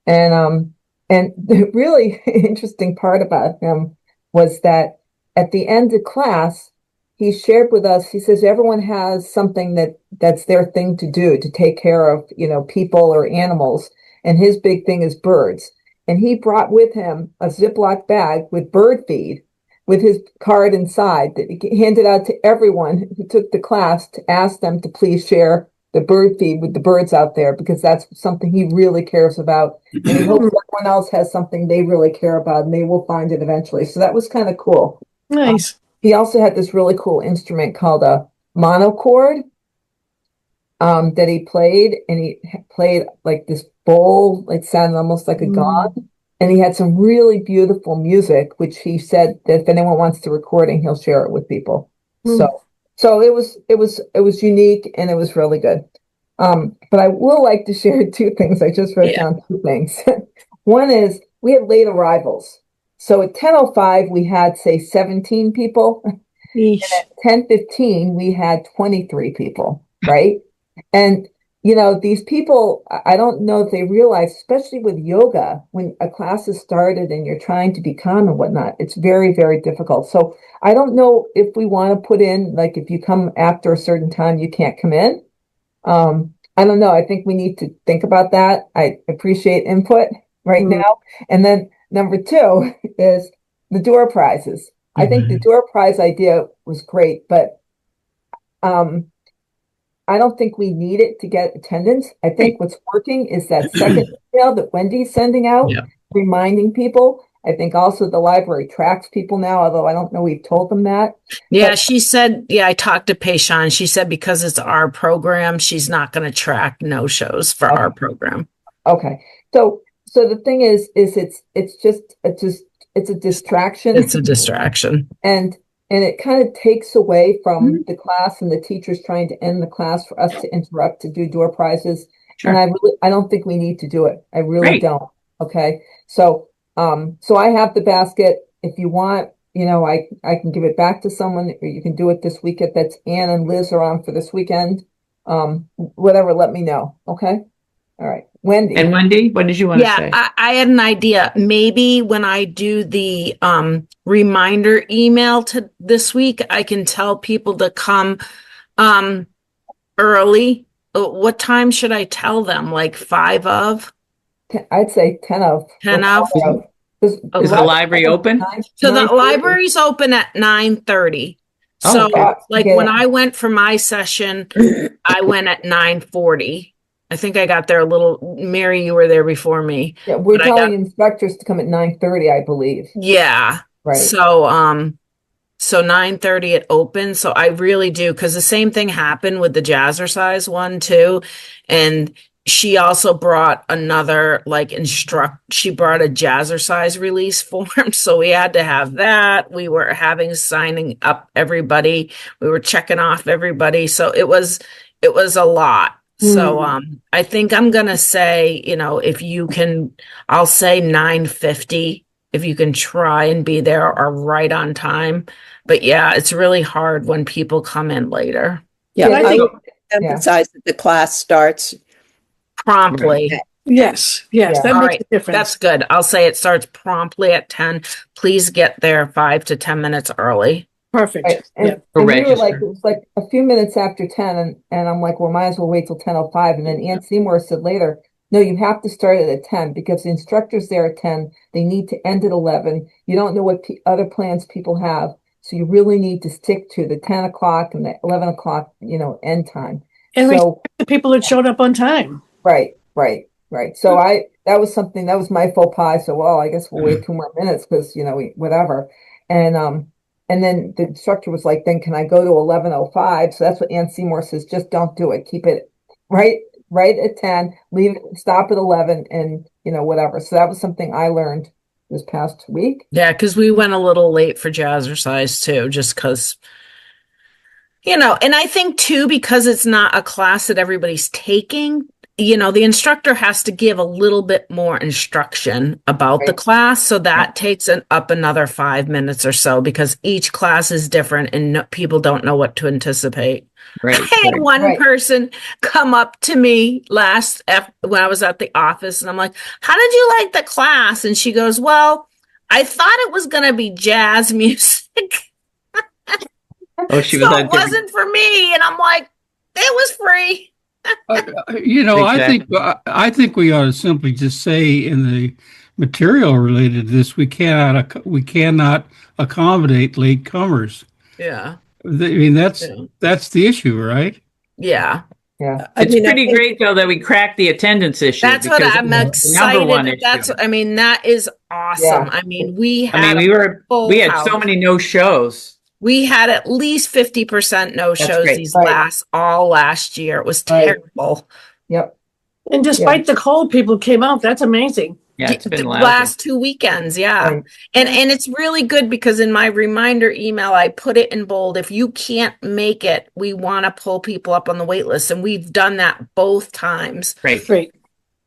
Speaker 5: and the really interesting part about him was that at the end of class, he shared with us, he says everyone has something that's their thing to do, to take care of, people or animals. And his big thing is birds. And he brought with him a Ziploc bag with bird feed with his card inside that he handed out to everyone who took the class, to ask them to please share the bird feed with the birds out there, because that's something he really cares about. And he hopes everyone else has something they really care about, and they will find it eventually. So that was kind of cool.
Speaker 9: Nice.
Speaker 5: He also had this really cool instrument called a monochord that he played, and he played like this bowl, like sounded almost like a gong. And he had some really beautiful music, which he said that if anyone wants the recording, he'll share it with people. So it was unique, and it was really good. But I will like to share 2 things. I just wrote down 2 things. One is we had late arrivals. So at 10:05 we had, say, 17 people. And at 10:15 we had 23 people, right? And these people, I don't know if they realize, especially with yoga, when a class is started and you're trying to be calm and whatnot, it's very, very difficult. So I don't know if we want to put in, like, if you come after a certain time, you can't come in. I don't know. I think we need to think about that. I appreciate input right now. And then number 2 is the door prizes. I think the door prize idea was great, but I don't think we need it to get attendance. I think what's working is that second email that Wendy's sending out, reminding people. I think also the library tracks people now, although I don't know we've told them that.
Speaker 9: Yeah,
Speaker 5: But
Speaker 9: she said, I talked to Payshawn. She said because it's our program, she's not going to track no-shows for our program.
Speaker 5: okay. So the thing is it's a distraction.
Speaker 9: It's a distraction.
Speaker 5: And it kind of takes away from the class and the teachers trying to end the class for us to interrupt to do door prizes.
Speaker 2: Sure.
Speaker 5: And I don't think we need to do it. I really don't. Okay. So I have the basket. If you want, I can give it back to someone, or you can do it this weekend. That's Ann and Liz are on for this weekend. Whatever, let me know. Okay. All right. Wendy.
Speaker 2: And Wendy, what did you want to
Speaker 9: Yeah,
Speaker 2: say?
Speaker 9: I had an idea. Maybe when I do the reminder email to this week, I can tell people to come early. What time should I tell them? Like 5 of?
Speaker 5: I'd say 10 of.
Speaker 9: 10 of?
Speaker 2: Is the library open?
Speaker 9: So the library's open at 9:30. So
Speaker 2: okay.
Speaker 9: like when I went for my session, I went at 9:40. I think I got there a little, Mary, you were there before me.
Speaker 5: Yeah, we're
Speaker 9: But
Speaker 5: telling inspectors to come at 9:30, I believe.
Speaker 9: Yeah.
Speaker 5: Right.
Speaker 9: So 9:30 it opens. So I really do, because the same thing happened with the Jazzercise one too. And she also brought another she brought a Jazzercise release form. So we had to have that. We were signing up everybody. We were checking off everybody. So it was a lot. So I think I'm gonna say, if you can, I'll say 9:50 if you can try and be there or right on time. But yeah, it's really hard when people come in later.
Speaker 3: Yeah, I would emphasize that the class starts
Speaker 9: promptly.
Speaker 10: Yes, that
Speaker 9: All
Speaker 10: makes
Speaker 9: right,
Speaker 10: a difference.
Speaker 9: that's good. I'll say it starts promptly at 10. Please get there 5 to 10 minutes early.
Speaker 10: Perfect.
Speaker 5: Right. And we were like, it was like a few minutes after 10, and I'm like, well, might as well wait till 10:05. And then Aunt Seymour said later, no, you have to start it at 10 because the instructor's there at 10. They need to end at 11. You don't know what other plans people have. So you really need to stick to the 10 o'clock and the 11 o'clock, end time.
Speaker 10: And so the people that showed up on time.
Speaker 5: Right. So that was my faux pas. So, well, I guess we'll wait 2 more minutes because, whatever. And then the instructor was like, then can I go to 11:05? So that's what Aunt Seymour says. Just don't do it. Keep it right at 10, leave it, stop at 11 and, whatever. So that was something I learned this past week.
Speaker 9: Yeah, because we went a little late for Jazzercise too, just because, and I think too, because it's not a class that everybody's taking, the instructor has to give a little bit more instruction about the class. So that takes up another 5 minutes or so because each class is different and people don't know what to anticipate.
Speaker 2: Right.
Speaker 9: I had one person come up to me when I was at the office and I'm like, how did you like the class? And she goes, well, I thought it was going to be jazz music.
Speaker 2: Oh, she was.
Speaker 9: So it wasn't for me. And I'm like, it was free.
Speaker 6: Exactly. I think we ought to simply just say in the material related to this, we cannot accommodate latecomers.
Speaker 9: Yeah.
Speaker 6: I mean, that's the issue, right?
Speaker 9: Yeah.
Speaker 5: Yeah.
Speaker 2: It's pretty great though that we cracked the attendance issue.
Speaker 9: That's what I'm excited.
Speaker 2: Number one
Speaker 9: that is awesome.
Speaker 5: Yeah.
Speaker 9: I mean, we had
Speaker 2: so many no shows.
Speaker 9: We had at least 50% no shows all last year. It was terrible.
Speaker 5: Yep.
Speaker 10: And despite the cold, people came out. That's amazing.
Speaker 2: Yeah, it's been
Speaker 9: the last 2 weekends. Yeah.
Speaker 5: Right.
Speaker 9: And it's really good because in my reminder email, I put it in bold. If you can't make it, we want to pull people up on the wait list. And we've done that both times.
Speaker 2: Great.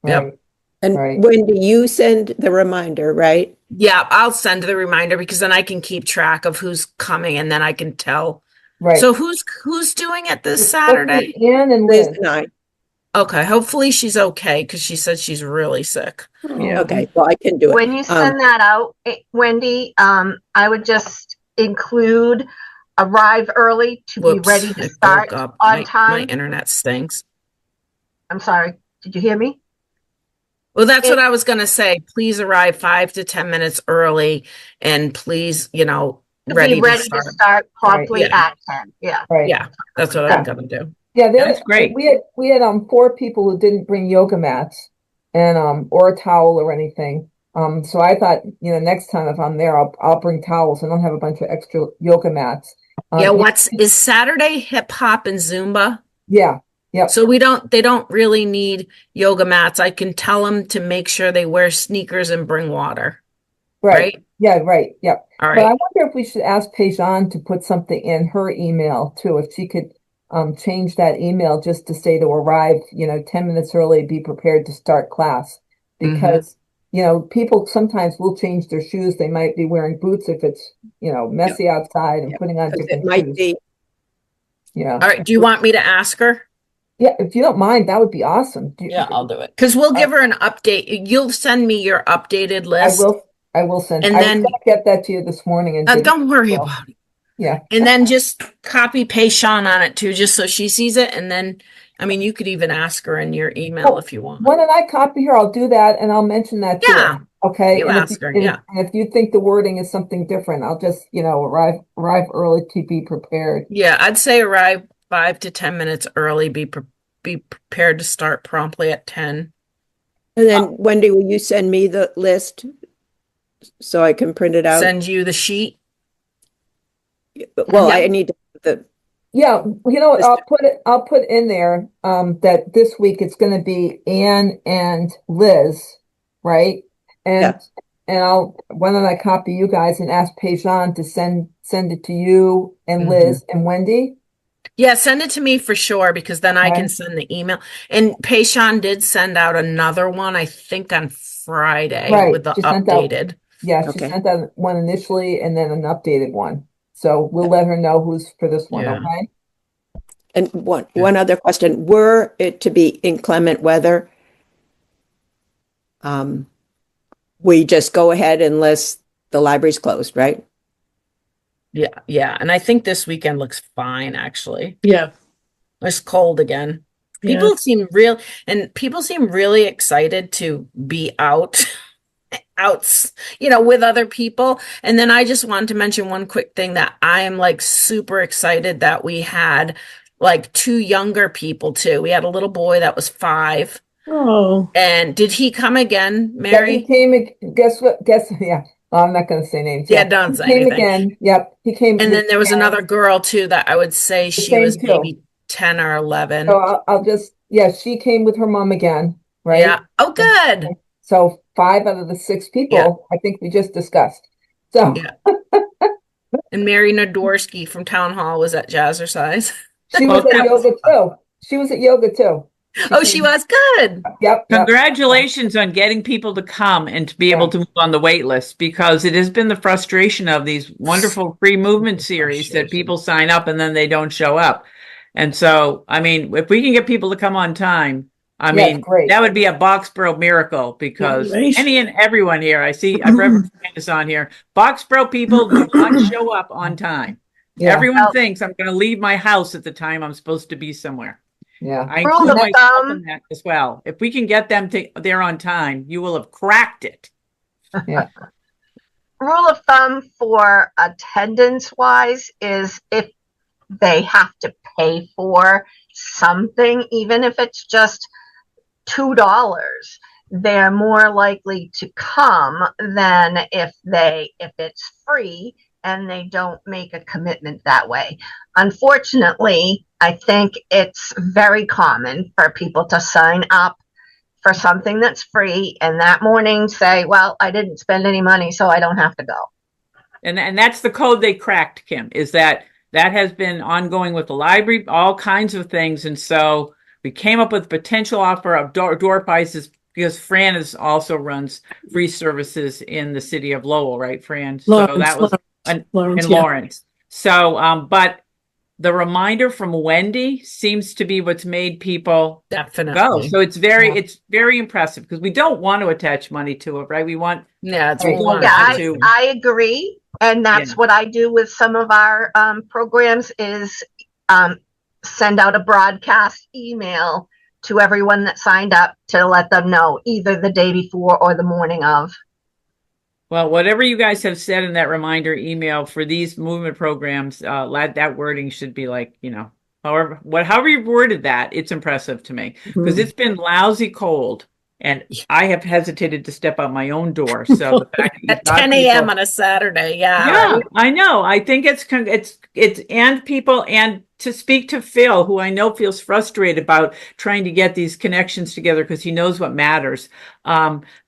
Speaker 9: Yep.
Speaker 3: And when do you send the reminder, right?
Speaker 9: Yeah, I'll send the reminder because then I can keep track of who's coming and then I can tell.
Speaker 5: Right.
Speaker 9: So who's doing it this Saturday?
Speaker 5: Ann and
Speaker 3: Liz
Speaker 5: Liz.
Speaker 3: and I.
Speaker 9: Okay, hopefully she's okay because she said she's really sick.
Speaker 5: Yeah.
Speaker 3: Okay, well, I can do it.
Speaker 7: When you send that out, Wendy, I would just include arrive early to be ready to start on time.
Speaker 9: My internet stinks.
Speaker 7: I'm sorry. Did you hear me?
Speaker 9: Well, that's what I was going to say. Please arrive 5 to 10 minutes early and please, ready to
Speaker 7: start promptly at 10. Yeah.
Speaker 5: Right.
Speaker 9: Yeah, that's what I'm going to do.
Speaker 5: Yeah,
Speaker 2: that's great.
Speaker 5: We had 4 people who didn't bring yoga mats and or a towel or anything. So I thought, next time if I'm there, I'll bring towels and I'll have a bunch of extra yoga mats.
Speaker 9: Is Saturday hip hop and Zumba?
Speaker 5: Yeah. Yep.
Speaker 9: So they don't really need yoga mats. I can tell them to make sure they wear sneakers and bring water. Right?
Speaker 5: Yeah, right. Yep.
Speaker 9: All right.
Speaker 5: But I wonder if we should ask Pejman to put something in her email too, if she could change that email just to say to arrive, 10 minutes early, be prepared to start class. Because, people sometimes will change their shoes. They might be wearing boots if it's, messy outside and putting on different shoes.
Speaker 3: Might be.
Speaker 5: Yeah.
Speaker 9: All right. Do you want me to ask her?
Speaker 5: Yeah, if you don't mind, that would be awesome.
Speaker 9: Yeah, I'll do it. Because we'll give her an update. You'll send me your updated
Speaker 5: I
Speaker 9: list.
Speaker 5: will. I will send.
Speaker 9: And
Speaker 5: I was
Speaker 9: then-
Speaker 5: gonna get that to you this morning, and
Speaker 9: don't worry about it.
Speaker 5: Yeah.
Speaker 9: And then just copy paste Sean on it too, just so she sees it. And then, I mean, you could even ask her in your email
Speaker 5: Well,
Speaker 9: if you want.
Speaker 5: Why don't I copy her? I'll do that, and I'll mention that to
Speaker 9: Yeah.
Speaker 5: her. Okay.
Speaker 9: You
Speaker 5: And
Speaker 9: ask her,
Speaker 5: and
Speaker 9: yeah.
Speaker 5: and if you think the wording is something different, I'll just, arrive early to be prepared.
Speaker 9: Yeah, I'd say arrive 5 to 10 minutes early. Be prepared to start promptly at 10.
Speaker 3: And then Wendy, will you send me the list so I can print it out?
Speaker 9: Send you the sheet.
Speaker 3: Well,
Speaker 9: Yeah.
Speaker 3: I need the,
Speaker 5: Yeah, I'll put in there that this week it's going to be Anne and Liz, right? And why don't I copy you guys and ask Pejman to send it to you and Liz and Wendy?
Speaker 9: Yeah, send it to me for sure, because then I
Speaker 5: Okay.
Speaker 9: can send the email. And Payshawn did send out another one, I think on Friday
Speaker 5: Right,
Speaker 9: with the
Speaker 5: she sent out-
Speaker 9: updated.
Speaker 5: Yeah, she
Speaker 3: Okay.
Speaker 5: sent out one initially and then an updated one. So we'll let her know who's for this one,
Speaker 9: Yeah.
Speaker 5: okay?
Speaker 3: and one other question, were it to be inclement weather, we just go ahead unless the library's closed, right?
Speaker 9: Yeah, yeah. And I think this weekend looks fine, actually.
Speaker 10: Yeah.
Speaker 9: It's cold again.
Speaker 10: Yeah.
Speaker 9: People seem really excited to be out with other people. And then I just wanted to mention one quick thing, that I am like super excited that we had like 2 younger people too. We had a little boy that was 5.
Speaker 10: Oh.
Speaker 9: And did he come again,
Speaker 5: Yeah,
Speaker 9: Mary?
Speaker 5: he came, guess what? Yeah. Well, I'm not going to say names.
Speaker 9: Yeah, don't
Speaker 5: He
Speaker 9: say
Speaker 5: came
Speaker 9: anything.
Speaker 5: again. Yep, he came.
Speaker 9: And then there was
Speaker 5: again.
Speaker 9: another girl too that I would say she
Speaker 5: same
Speaker 9: was
Speaker 5: too.
Speaker 9: maybe 10 or 11.
Speaker 5: So I'll just, she came with her mom again, right?
Speaker 9: Yeah. Oh, good.
Speaker 5: So 5 out of the 6 people, I think we just discussed. So
Speaker 9: Yeah. And Mary Nadorsky from Town Hall was at Jazzercise.
Speaker 5: she was at yoga too. She was at yoga too.
Speaker 9: Oh, she was good.
Speaker 5: Yep.
Speaker 2: Congratulations on getting people to come and to be able to move on the wait list, because it has been the frustration of these wonderful free movement series that people sign up and then they don't show up. And so, I mean, if we can get people to come on time, I mean,
Speaker 5: great.
Speaker 2: that would be a Boxborough miracle, because
Speaker 10: Right.
Speaker 2: any and everyone here, I've Reverend Francis on here, Boxborough people do not show up on time.
Speaker 5: Yeah.
Speaker 2: Everyone thinks I'm going to leave my house at the time I'm supposed to be somewhere.
Speaker 5: Yeah.
Speaker 2: I
Speaker 7: Rule
Speaker 2: include
Speaker 7: of
Speaker 2: myself
Speaker 7: thumb.
Speaker 2: in that as well. If we can get them there on time, you will have cracked it.
Speaker 5: Yeah.
Speaker 7: Rule of thumb for attendance wise is if they have to pay for something, even if it's just $2, they're more likely to come than if it's free and they don't make a commitment that way. Unfortunately, I think it's very common for people to sign up for something that's free and that morning say, well, I didn't spend any money, so I don't have to go.
Speaker 2: And that's the code they cracked, Kim, is that has been ongoing with the library, all kinds of things. And so we came up with a potential offer of door prizes, because Fran also runs free services in the city of Lowell, right, Fran? So that was
Speaker 10: Lawrence,
Speaker 2: in Lawrence. So, but the reminder from Wendy seems to be what's made people
Speaker 9: Definitely
Speaker 2: go. So it's very impressive, because we don't want to attach money to it, right? We want,
Speaker 9: it's
Speaker 5: Right.
Speaker 9: one
Speaker 7: Yeah,
Speaker 9: to
Speaker 7: I agree. And that's what I do with some of our programs is send out a broadcast email to everyone that signed up to let them know either the day before or the morning of.
Speaker 2: well, whatever you guys have said in that reminder email for these movement programs, that wording should be like, however you worded that, it's impressive to me, because it's been lousy cold. And I have hesitated to step out my own door. So the fact that
Speaker 9: at 10 a.m. on a Saturday.
Speaker 2: yeah, I know. I think it's and people, and to speak to Phil, who I know feels frustrated about trying to get these connections together because he knows what matters.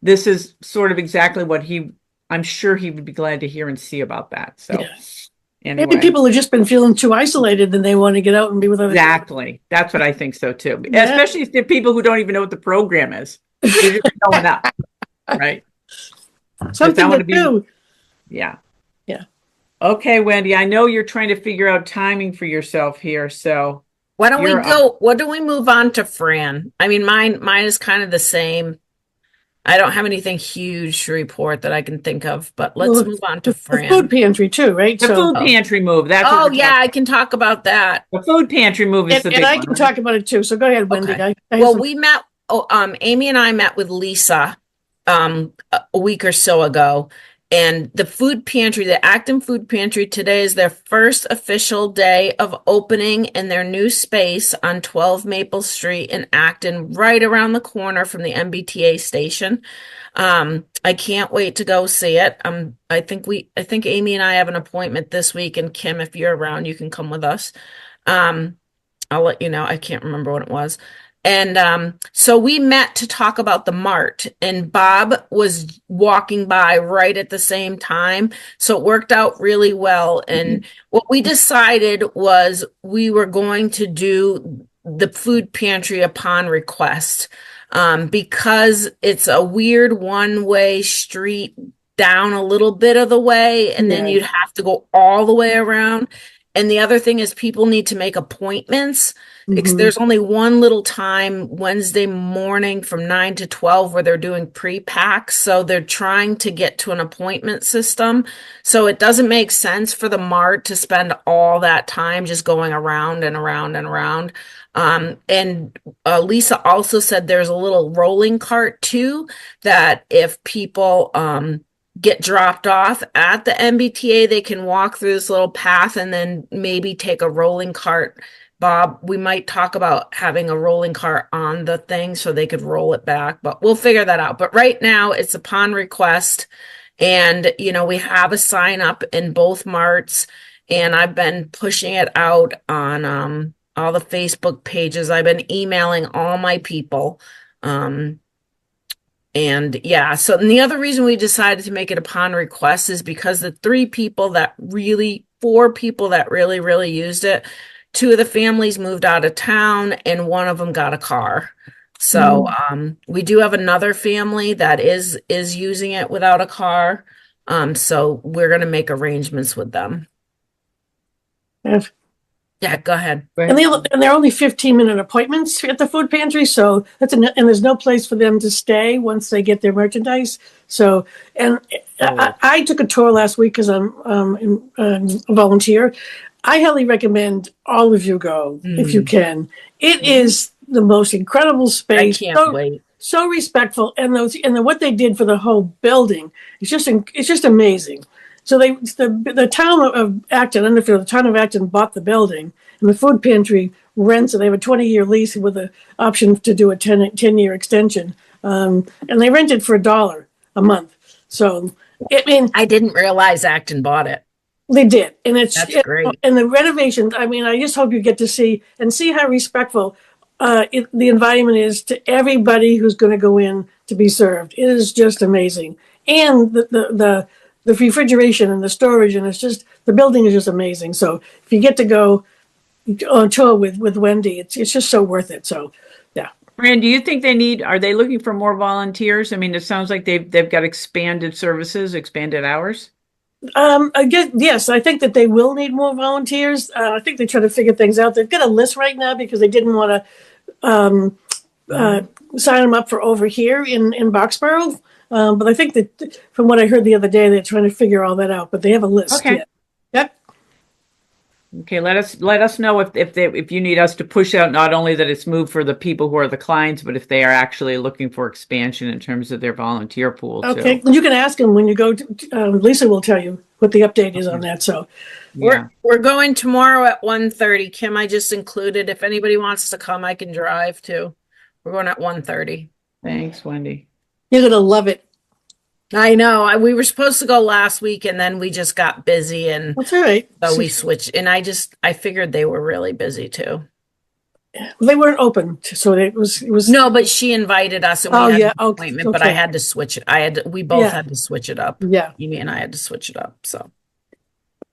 Speaker 2: This is sort of exactly what I'm sure he would be glad to hear and see about that. So anyway.
Speaker 10: Maybe people have just been feeling too isolated and they want to get out and be with other people.
Speaker 2: Exactly. That's what I think so too. Especially if they're people who don't even know what the program is. They're just showing up, right?
Speaker 10: Something to do.
Speaker 2: Yeah.
Speaker 10: Yeah.
Speaker 2: Okay, Wendy, I know you're trying to figure out timing for yourself here. So
Speaker 9: Why don't we
Speaker 2: You're
Speaker 9: go? What do we move on to Fran? I mean, mine is kind of the same. I don't have anything huge to report that I can think of, but let's
Speaker 10: Well,
Speaker 9: move on to
Speaker 10: The
Speaker 9: Fran.
Speaker 10: food pantry too, right?
Speaker 2: the food pantry move. That's what
Speaker 9: Oh
Speaker 2: we're
Speaker 9: yeah,
Speaker 2: talking
Speaker 9: I can talk about that.
Speaker 2: about. The food pantry move is
Speaker 10: And,
Speaker 2: the
Speaker 10: and
Speaker 2: big
Speaker 10: I
Speaker 2: one,
Speaker 10: can
Speaker 2: right?
Speaker 10: talk about it too. So go ahead, Wendy.
Speaker 9: Okay.
Speaker 10: I have
Speaker 9: Well,
Speaker 10: some-
Speaker 9: we met. Oh, Amy and I met with Lisa, a week or so ago, and the food pantry, the Acton Food Pantry, today is their first official day of opening in their new space on 12 Maple Street in Acton, right around the corner from the MBTA station. I can't wait to go see it. I think Amy and I have an appointment this week, and Kim, if you're around, you can come with us. I'll let you know. I can't remember what it was. And so we met to talk about the Mart, and Bob was walking by right at the same time. So it worked out really well. And what we decided was we were going to do the food pantry upon request, because it's a weird one-way street down a little bit of the way, and then you'd have to go all the way around. And the other thing is people need to make appointments. There's only one little time Wednesday morning from 9 to 12 where they're doing pre-packs. So they're trying to get to an appointment system. So it doesn't make sense for the Mart to spend all that time just going around and around and around. And Lisa also said there's a little rolling cart too, that if people get dropped off at the MBTA, they can walk through this little path and then maybe take a rolling cart. Bob, we might talk about having a rolling cart on the thing so they could roll it back, but we'll figure that out. But right now it's upon request. And, we have a sign up in both Marts, and I've been pushing it out on all the Facebook pages. I've been emailing all my people. And yeah, so and the other reason we decided to make it upon request is because the four people that really used it, two of the families moved out of town and one of them got a car. So we do have another family that is using it without a car. So we're going to make arrangements with them. Yeah, go ahead.
Speaker 10: And they're only 15-minute appointments at the food pantry, so and there's no place for them to stay once they get their merchandise. So, and I took a tour last week because I'm a volunteer. I highly recommend all of you go if you can. It is the most incredible space.
Speaker 9: I can't wait.
Speaker 10: So respectful, and what they did for the whole building it's just amazing. So the town of Acton, Underfield, the town of Acton bought the building, and the food pantry rents it. They have a 20-year lease with the option to do a 10-year extension, and they rent it for $1 a month. So,
Speaker 9: I didn't realize Acton bought it.
Speaker 10: They did, and
Speaker 9: That's great.
Speaker 10: And the renovations. I just hope you get to see how respectful the environment is to everybody who's going to go in to be served. It is just amazing, and the refrigeration and the storage, and the building is just amazing. So if you get to go on tour with Wendy, it's just so worth it. So yeah.
Speaker 2: Fran, do you think are they looking for more volunteers? It sounds like they've got expanded services, expanded hours.
Speaker 10: I guess, yes, I think that they will need more volunteers. I think they're trying to figure things out. They've got a list right now because they didn't want to sign them up for over here in Boxborough. But I think that from what I heard the other day, they're trying to figure all that out, but they have a list.
Speaker 2: Okay.
Speaker 10: Yep.
Speaker 2: Okay. Let us know if you need us to push out not only that it's moved for the people who are the clients, but if they are actually looking for expansion in terms of their volunteer pool.
Speaker 10: Okay.
Speaker 2: Too.
Speaker 10: You can ask them when you go to, Lisa will tell you what the update is on that. So
Speaker 2: yeah.
Speaker 9: We're going tomorrow at 1:30. Kim, I just included, if anybody wants to come, I can drive too. We're going at 1:30.
Speaker 2: Thanks, Wendy.
Speaker 10: you're going to love it.
Speaker 9: I know. We were supposed to go last week and then we just got busy, and
Speaker 10: That's all right.
Speaker 9: so we switched. And I figured they were really busy too.
Speaker 10: They weren't open, so it was.
Speaker 9: No, but she invited us and we had an
Speaker 10: okay,
Speaker 9: appointment, but I had to switch it. We both had to switch it up.
Speaker 10: Yeah.
Speaker 9: Amy and I had to switch it up. So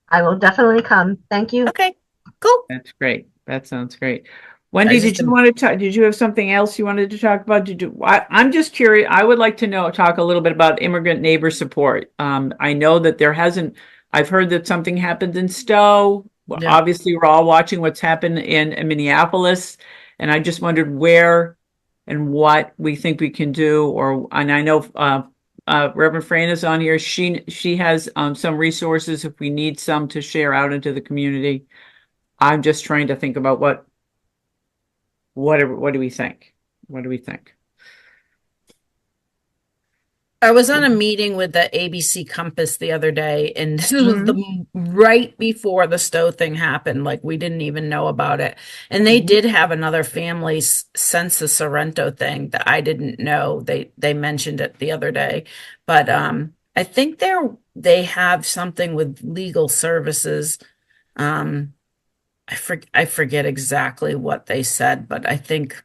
Speaker 7: I will definitely come. Thank you.
Speaker 9: okay, cool.
Speaker 2: That's great. That sounds great. Wendy, did you want to talk? Did you have something else you wanted to talk about? I'm just curious. I would like to talk a little bit about immigrant neighbor support. I know that I've heard that something happened in Stowe.
Speaker 7: Yeah.
Speaker 2: Obviously, we're all watching what's happened in Minneapolis, and I just wondered where and what we think we can do. And I know Reverend Fran is on here. She has some resources if we need some to share out into the community. I'm just trying to think about what do we think? What do we think?
Speaker 9: I was on a meeting with the ABC Compass the other day, and this was right before the Stowe thing happened. Like, we didn't even know about it. And they did have another family since the Sorrento thing that I didn't know. They mentioned it the other day. But I think they have something with legal services. I forget exactly what they said, but I think,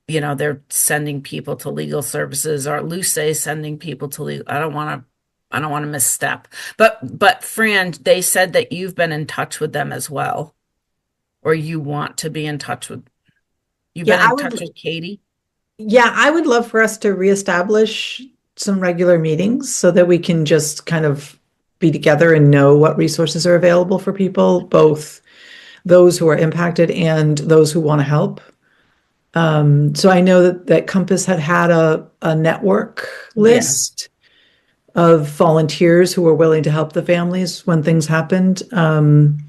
Speaker 9: they're sending people to legal services, or Luce sending people to legal. I don't want to misstep. But Fran, they said that you've been in touch with them as well, or you want to be in touch with. You've been in touch with Katie.
Speaker 11: Yeah, I would love for us to reestablish some regular meetings so that we can just kind of be together and know what resources are available for people, both those who are impacted and those who want to help. So I know that Compass had a network list of volunteers who were willing to help the families when things happened. And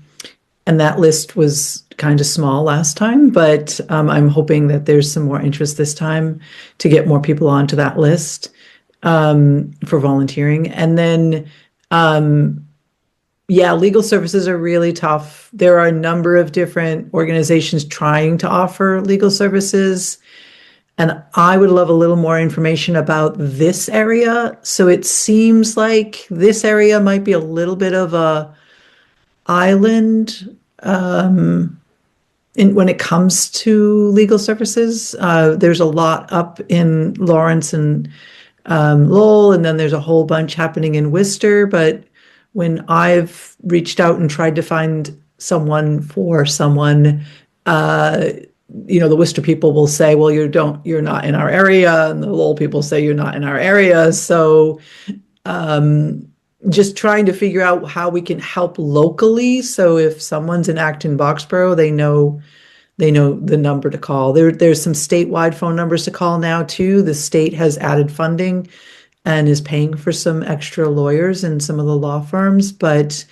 Speaker 11: that list was kind of small last time, but I'm hoping that there's some more interest this time to get more people onto that list for volunteering. And then, legal services are really tough. There are a number of different organizations trying to offer legal services. And I would love a little more information about this area. So it seems like this area might be a little bit of a island when it comes to legal services. There's a lot up in Lawrence and Lowell, and then there's a whole bunch happening in Worcester. But when I've reached out and tried to find someone for someone, the Worcester people will say, well, you're not in our area. And the Lowell people say you're not in our area. So just trying to figure out how we can help locally. So if someone's in Acton, Boxborough, they know the number to call. There's some statewide phone numbers to call now too. The state has added funding and is paying for some extra lawyers in some of the law firms, but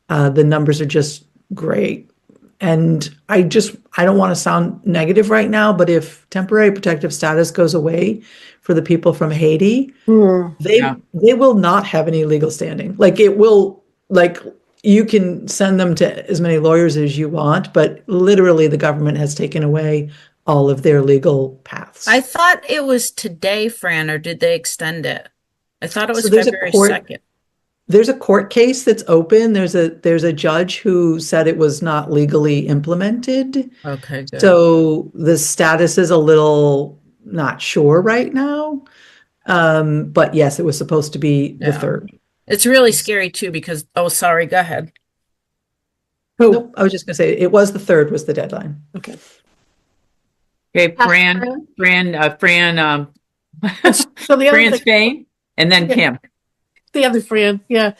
Speaker 11: the numbers are just great. And I don't want to sound negative right now, but if temporary protective status goes away for the people from Haiti, they will not have any legal standing. You can send them to as many lawyers as you want, but literally the government has taken away all of their legal paths.
Speaker 9: I thought it was today, Fran, or did they extend it? I thought it was February 2nd.
Speaker 11: There's a court case that's open. There's a judge who said it was not legally implemented.
Speaker 9: Okay, good.
Speaker 11: So the status is a little not sure right now. But yes, it was supposed to be the 3rd.
Speaker 9: It's really scary too because, sorry, go ahead.
Speaker 11: Nope, I was just going to say it was the 3rd was the deadline.
Speaker 2: Okay, Fran,
Speaker 10: So the
Speaker 2: Fran Spain, and then Kim.
Speaker 10: The other Fran, yeah.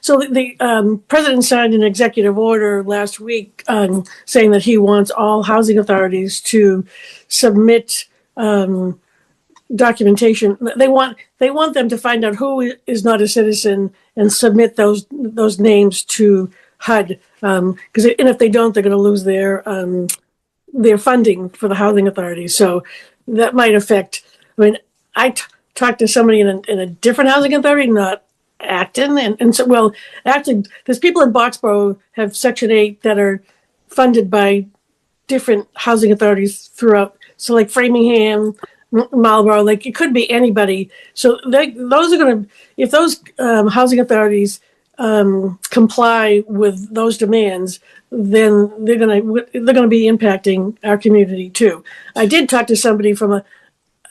Speaker 10: So the president signed an executive order last week saying that he wants all housing authorities to submit documentation. They want them to find out who is not a citizen and submit those names to HUD. And if they don't, they're going to lose their funding for the housing authorities. So that might affect. I mean, I talked to somebody in a different housing authority, not Acton, and so actually, there's people in Boxborough have Section 8 that are funded by different housing authorities throughout. So like Framingham, Marlborough, like it could be anybody. So those are going to, if those housing authorities comply with those demands, then they're going to be impacting our community too. I did talk to somebody from a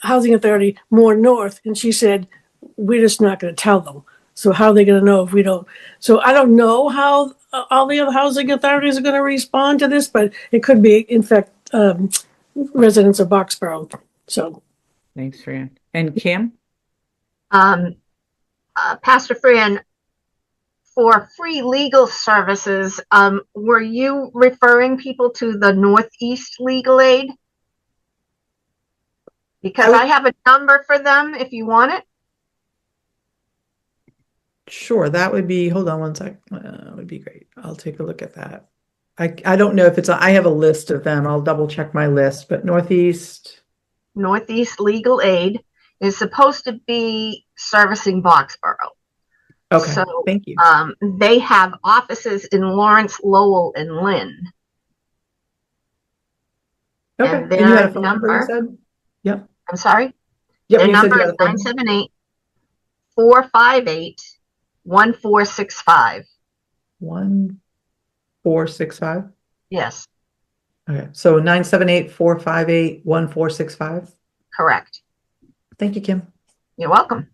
Speaker 10: housing authority more north, and she said, we're just not going to tell them. So how are they going to know if we don't? So I don't know how all the other housing authorities are going to respond to this, but it could be, in fact, residents of Boxborough. So
Speaker 2: thanks, Fran. And Kim?
Speaker 7: Pastor Fran, for free legal services, were you referring people to the Northeast Legal Aid? Because I have a number for them if you want it.
Speaker 11: Sure, that would be, hold on one sec. Would be great. I'll take a look at that. I don't know if it's, I have a list of them. I'll double check my list, but Northeast
Speaker 7: Legal Aid is supposed to be servicing Boxborough.
Speaker 11: Okay,
Speaker 7: So,
Speaker 11: thank you.
Speaker 7: They have offices in Lawrence, Lowell, and Lynn.
Speaker 11: Okay,
Speaker 7: And
Speaker 11: and you had a
Speaker 7: their
Speaker 11: phone number, you
Speaker 7: number,
Speaker 11: said? Yep.
Speaker 7: I'm sorry?
Speaker 11: Yep,
Speaker 7: Their
Speaker 11: you said
Speaker 7: number
Speaker 11: you
Speaker 7: is
Speaker 11: had a phone number.
Speaker 7: 978-458-1465.
Speaker 11: 1465?
Speaker 7: Yes,
Speaker 11: Okay, so 978-458-1465.
Speaker 7: correct.
Speaker 11: Thank you, Kim.
Speaker 7: You're welcome.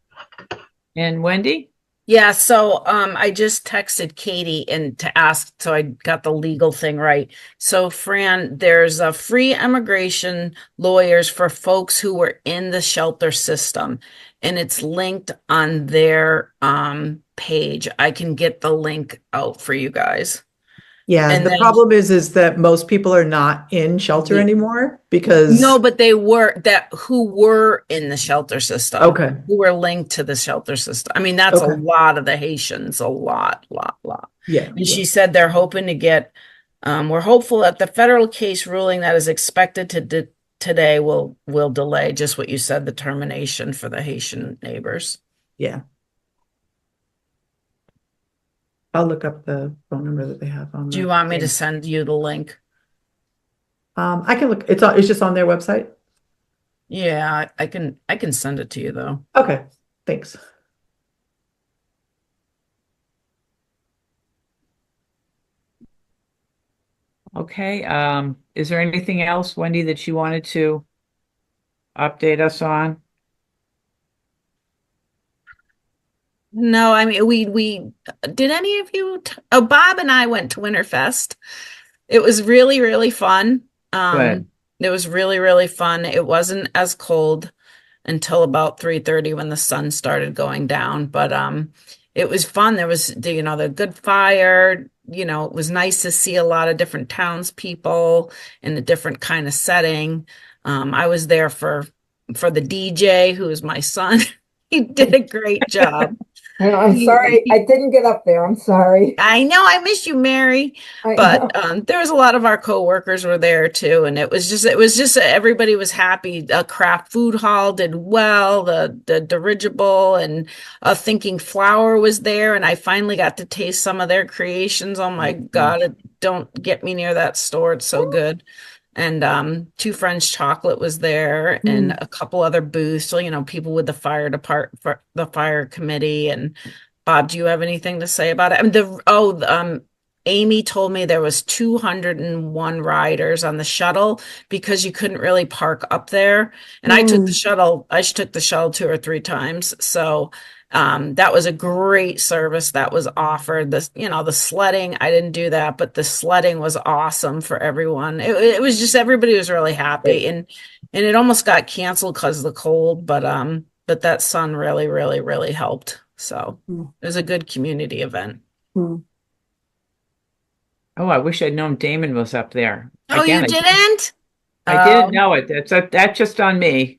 Speaker 2: And Wendy?
Speaker 9: Yeah, so I just texted Katie and to ask, so I got the legal thing right. So Fran, there's a free immigration lawyers for folks who were in the shelter system, and it's linked on their page. I can get the link out for you guys.
Speaker 11: Yeah,
Speaker 9: And
Speaker 11: the
Speaker 9: then-
Speaker 11: problem is that most people are not in shelter
Speaker 9: Yeah.
Speaker 11: anymore because
Speaker 9: No, but they were who were in the shelter system.
Speaker 11: Okay.
Speaker 9: Who were linked to the shelter system. I mean, that's a
Speaker 11: Okay.
Speaker 9: lot of the Haitians, a lot.
Speaker 11: Yeah.
Speaker 9: And she said they're hoping to get, we're hopeful that the federal case ruling that is expected to today will delay just what you said, the termination for the Haitian neighbors.
Speaker 11: Yeah. I'll look up the phone number that they have on.
Speaker 9: Do you want me to send you the link?
Speaker 11: I can look. It's just on their website.
Speaker 9: Yeah, I can send it to you though.
Speaker 11: Okay, thanks.
Speaker 2: Okay, is there anything else, Wendy, that you wanted to update us on?
Speaker 9: No, I mean, we did any of you, Bob and I went to Winterfest. It was really, really fun.
Speaker 2: Good.
Speaker 9: It was really, really fun. It wasn't as cold until about 3:30 when the sun started going down, but it was fun. There was, the good fire, it was nice to see a lot of different townspeople in a different kind of setting. I was there for the DJ, who is my son. He did a great job.
Speaker 5: I'm sorry, I didn't get up there. I'm sorry.
Speaker 9: I know, I miss you, Mary. But there was a lot of our coworkers were there too, and it was just everybody was happy. A craft food hall did well. The dirigible and Thinking Flower was there, and I finally got to taste some of their creations. Oh my God, don't get me near that store. It's so good. And Two French Chocolate was there, and a couple other booths. So, people with the the fire committee. And Bob, do you have anything to say about it? I mean, Amy told me there was 201 riders on the shuttle because you couldn't really park up there. And I took the shuttle 2 or 3 times. So that was a great service that was offered. The sledding, I didn't do that, but the sledding was awesome for everyone. It was just, everybody was really happy, and it almost got canceled because of the cold, but that sun really, really, really helped. So it was a good community event.
Speaker 2: Oh, I wish I'd known Damon was up there.
Speaker 9: Oh,
Speaker 2: Again,
Speaker 9: you didn't?
Speaker 2: I didn't know it. That's just on me.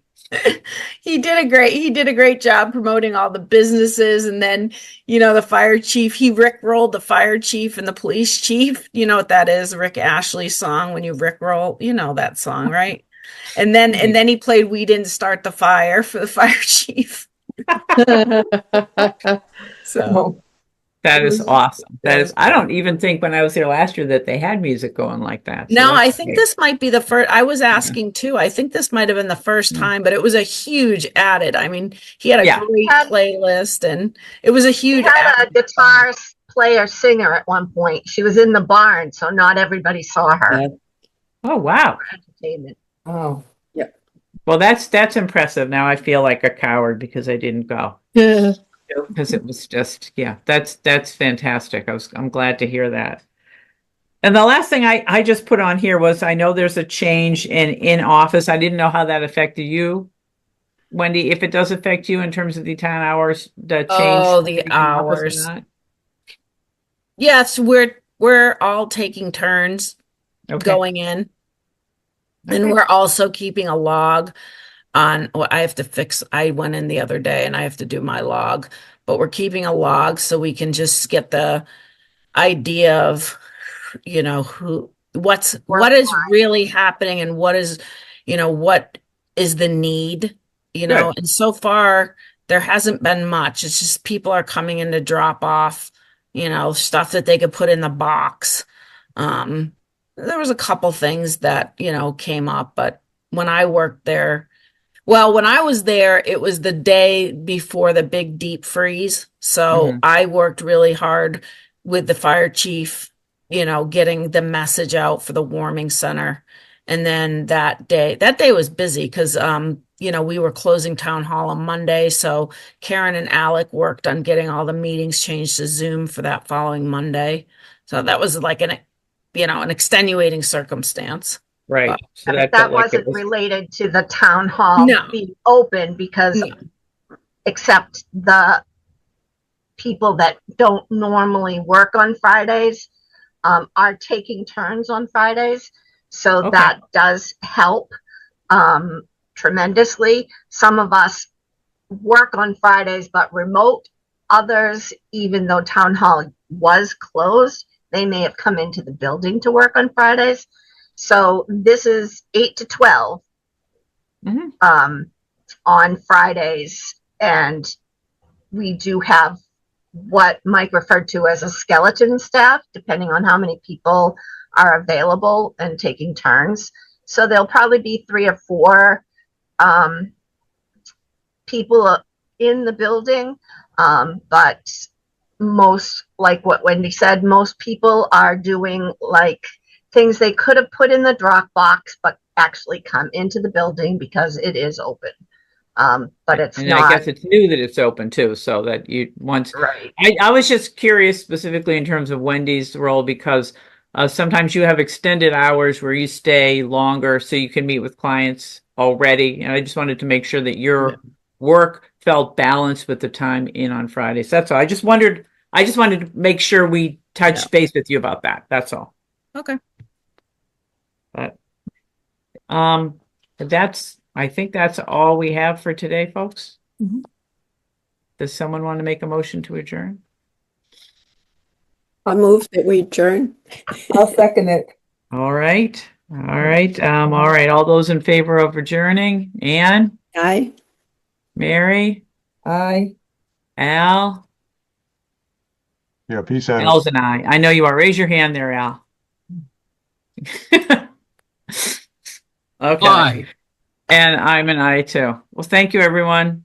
Speaker 9: He did a great job promoting all the businesses. And then, the fire chief, he rickrolled the fire chief and the police chief. You know what that is? Rick Ashley's song, when you rickroll, that song, right? And then he played We Didn't Start the Fire for the fire chief. So
Speaker 2: that is awesome. I don't even think when I was here last year that they had music going like that. So
Speaker 9: no, I
Speaker 2: that's
Speaker 9: think
Speaker 2: great.
Speaker 9: this might be the first. I was asking too. I think this might have been the first time, but it was a huge added. I mean, he had a great playlist, and it was a huge.
Speaker 7: He had a guitar player singer at one point. She was in the barn, so not everybody saw her.
Speaker 2: Oh, wow.
Speaker 7: Entertainment.
Speaker 5: Oh,
Speaker 11: yeah.
Speaker 2: Well, that's impressive. Now I feel like a coward because I didn't go. Because it was just, that's fantastic. I'm glad to hear that. And the last thing I just put on here was, I know there's a change in office. I didn't know how that affected you, Wendy. If it does affect you in terms of the town hours, the change.
Speaker 9: Oh, the
Speaker 2: in office or
Speaker 9: hours.
Speaker 2: not?
Speaker 9: Yes, we're all taking turns going in. And we're also keeping a log on, well, I went in the other day and I have to do my log, but we're keeping a log so we can just get the idea of, what is really happening and what is the need,
Speaker 1: Good.
Speaker 9: and so far there hasn't been much. It's just people are coming in to drop off, stuff that they could put in the box. There was a couple things that, came up, but when I worked there, when I was there, it was the day before the big deep freeze. So I worked really hard with the fire chief, getting the message out for the warming center. And then that day was busy because, we were closing town hall on Monday. So Karen and Alec worked on getting all the meetings changed to Zoom for that following Monday. So that was like an extenuating circumstance.
Speaker 2: Right. So
Speaker 7: that wasn't related to the town hall being open because except the people that don't normally work on Fridays are taking turns on Fridays. So that does help tremendously. Some of us work on Fridays, but remote. Others, even though town hall was closed, they may have come into the building to work on Fridays. So this is 8 to 12 on Fridays. And we do have what Mike referred to as a skeleton staff, depending on how many people are available and taking turns. So there'll probably be 3 or 4 people in the building. But most, like what Wendy said, most people are doing like things they could have put in the Dropbox, but actually come into the building because it is open. But it's not.
Speaker 2: I guess it's new that it's open too, so that
Speaker 7: Right.
Speaker 2: I was just curious specifically in terms of Wendy's role because sometimes you have extended hours where you stay longer so you can meet with clients already. And I just wanted to make sure that your work felt balanced with the time in on Fridays. That's all. I just wanted to make sure we touched base with you about that. That's all.
Speaker 9: Okay.
Speaker 2: But I think that's all we have for today, folks. Does someone want to make a motion to adjourn?
Speaker 3: I'll move that we adjourn.
Speaker 5: I'll second it.
Speaker 2: All right. All right. All right. All those in favor of adjourning? Anne?
Speaker 3: Aye.
Speaker 2: Mary?
Speaker 5: Aye.
Speaker 2: Al?
Speaker 4: Yeah, peace out.
Speaker 2: Al's an aye. I know you are. Raise your hand there, Al. Okay.
Speaker 6: Aye.
Speaker 2: And I'm an aye too. Well, thank you, everyone.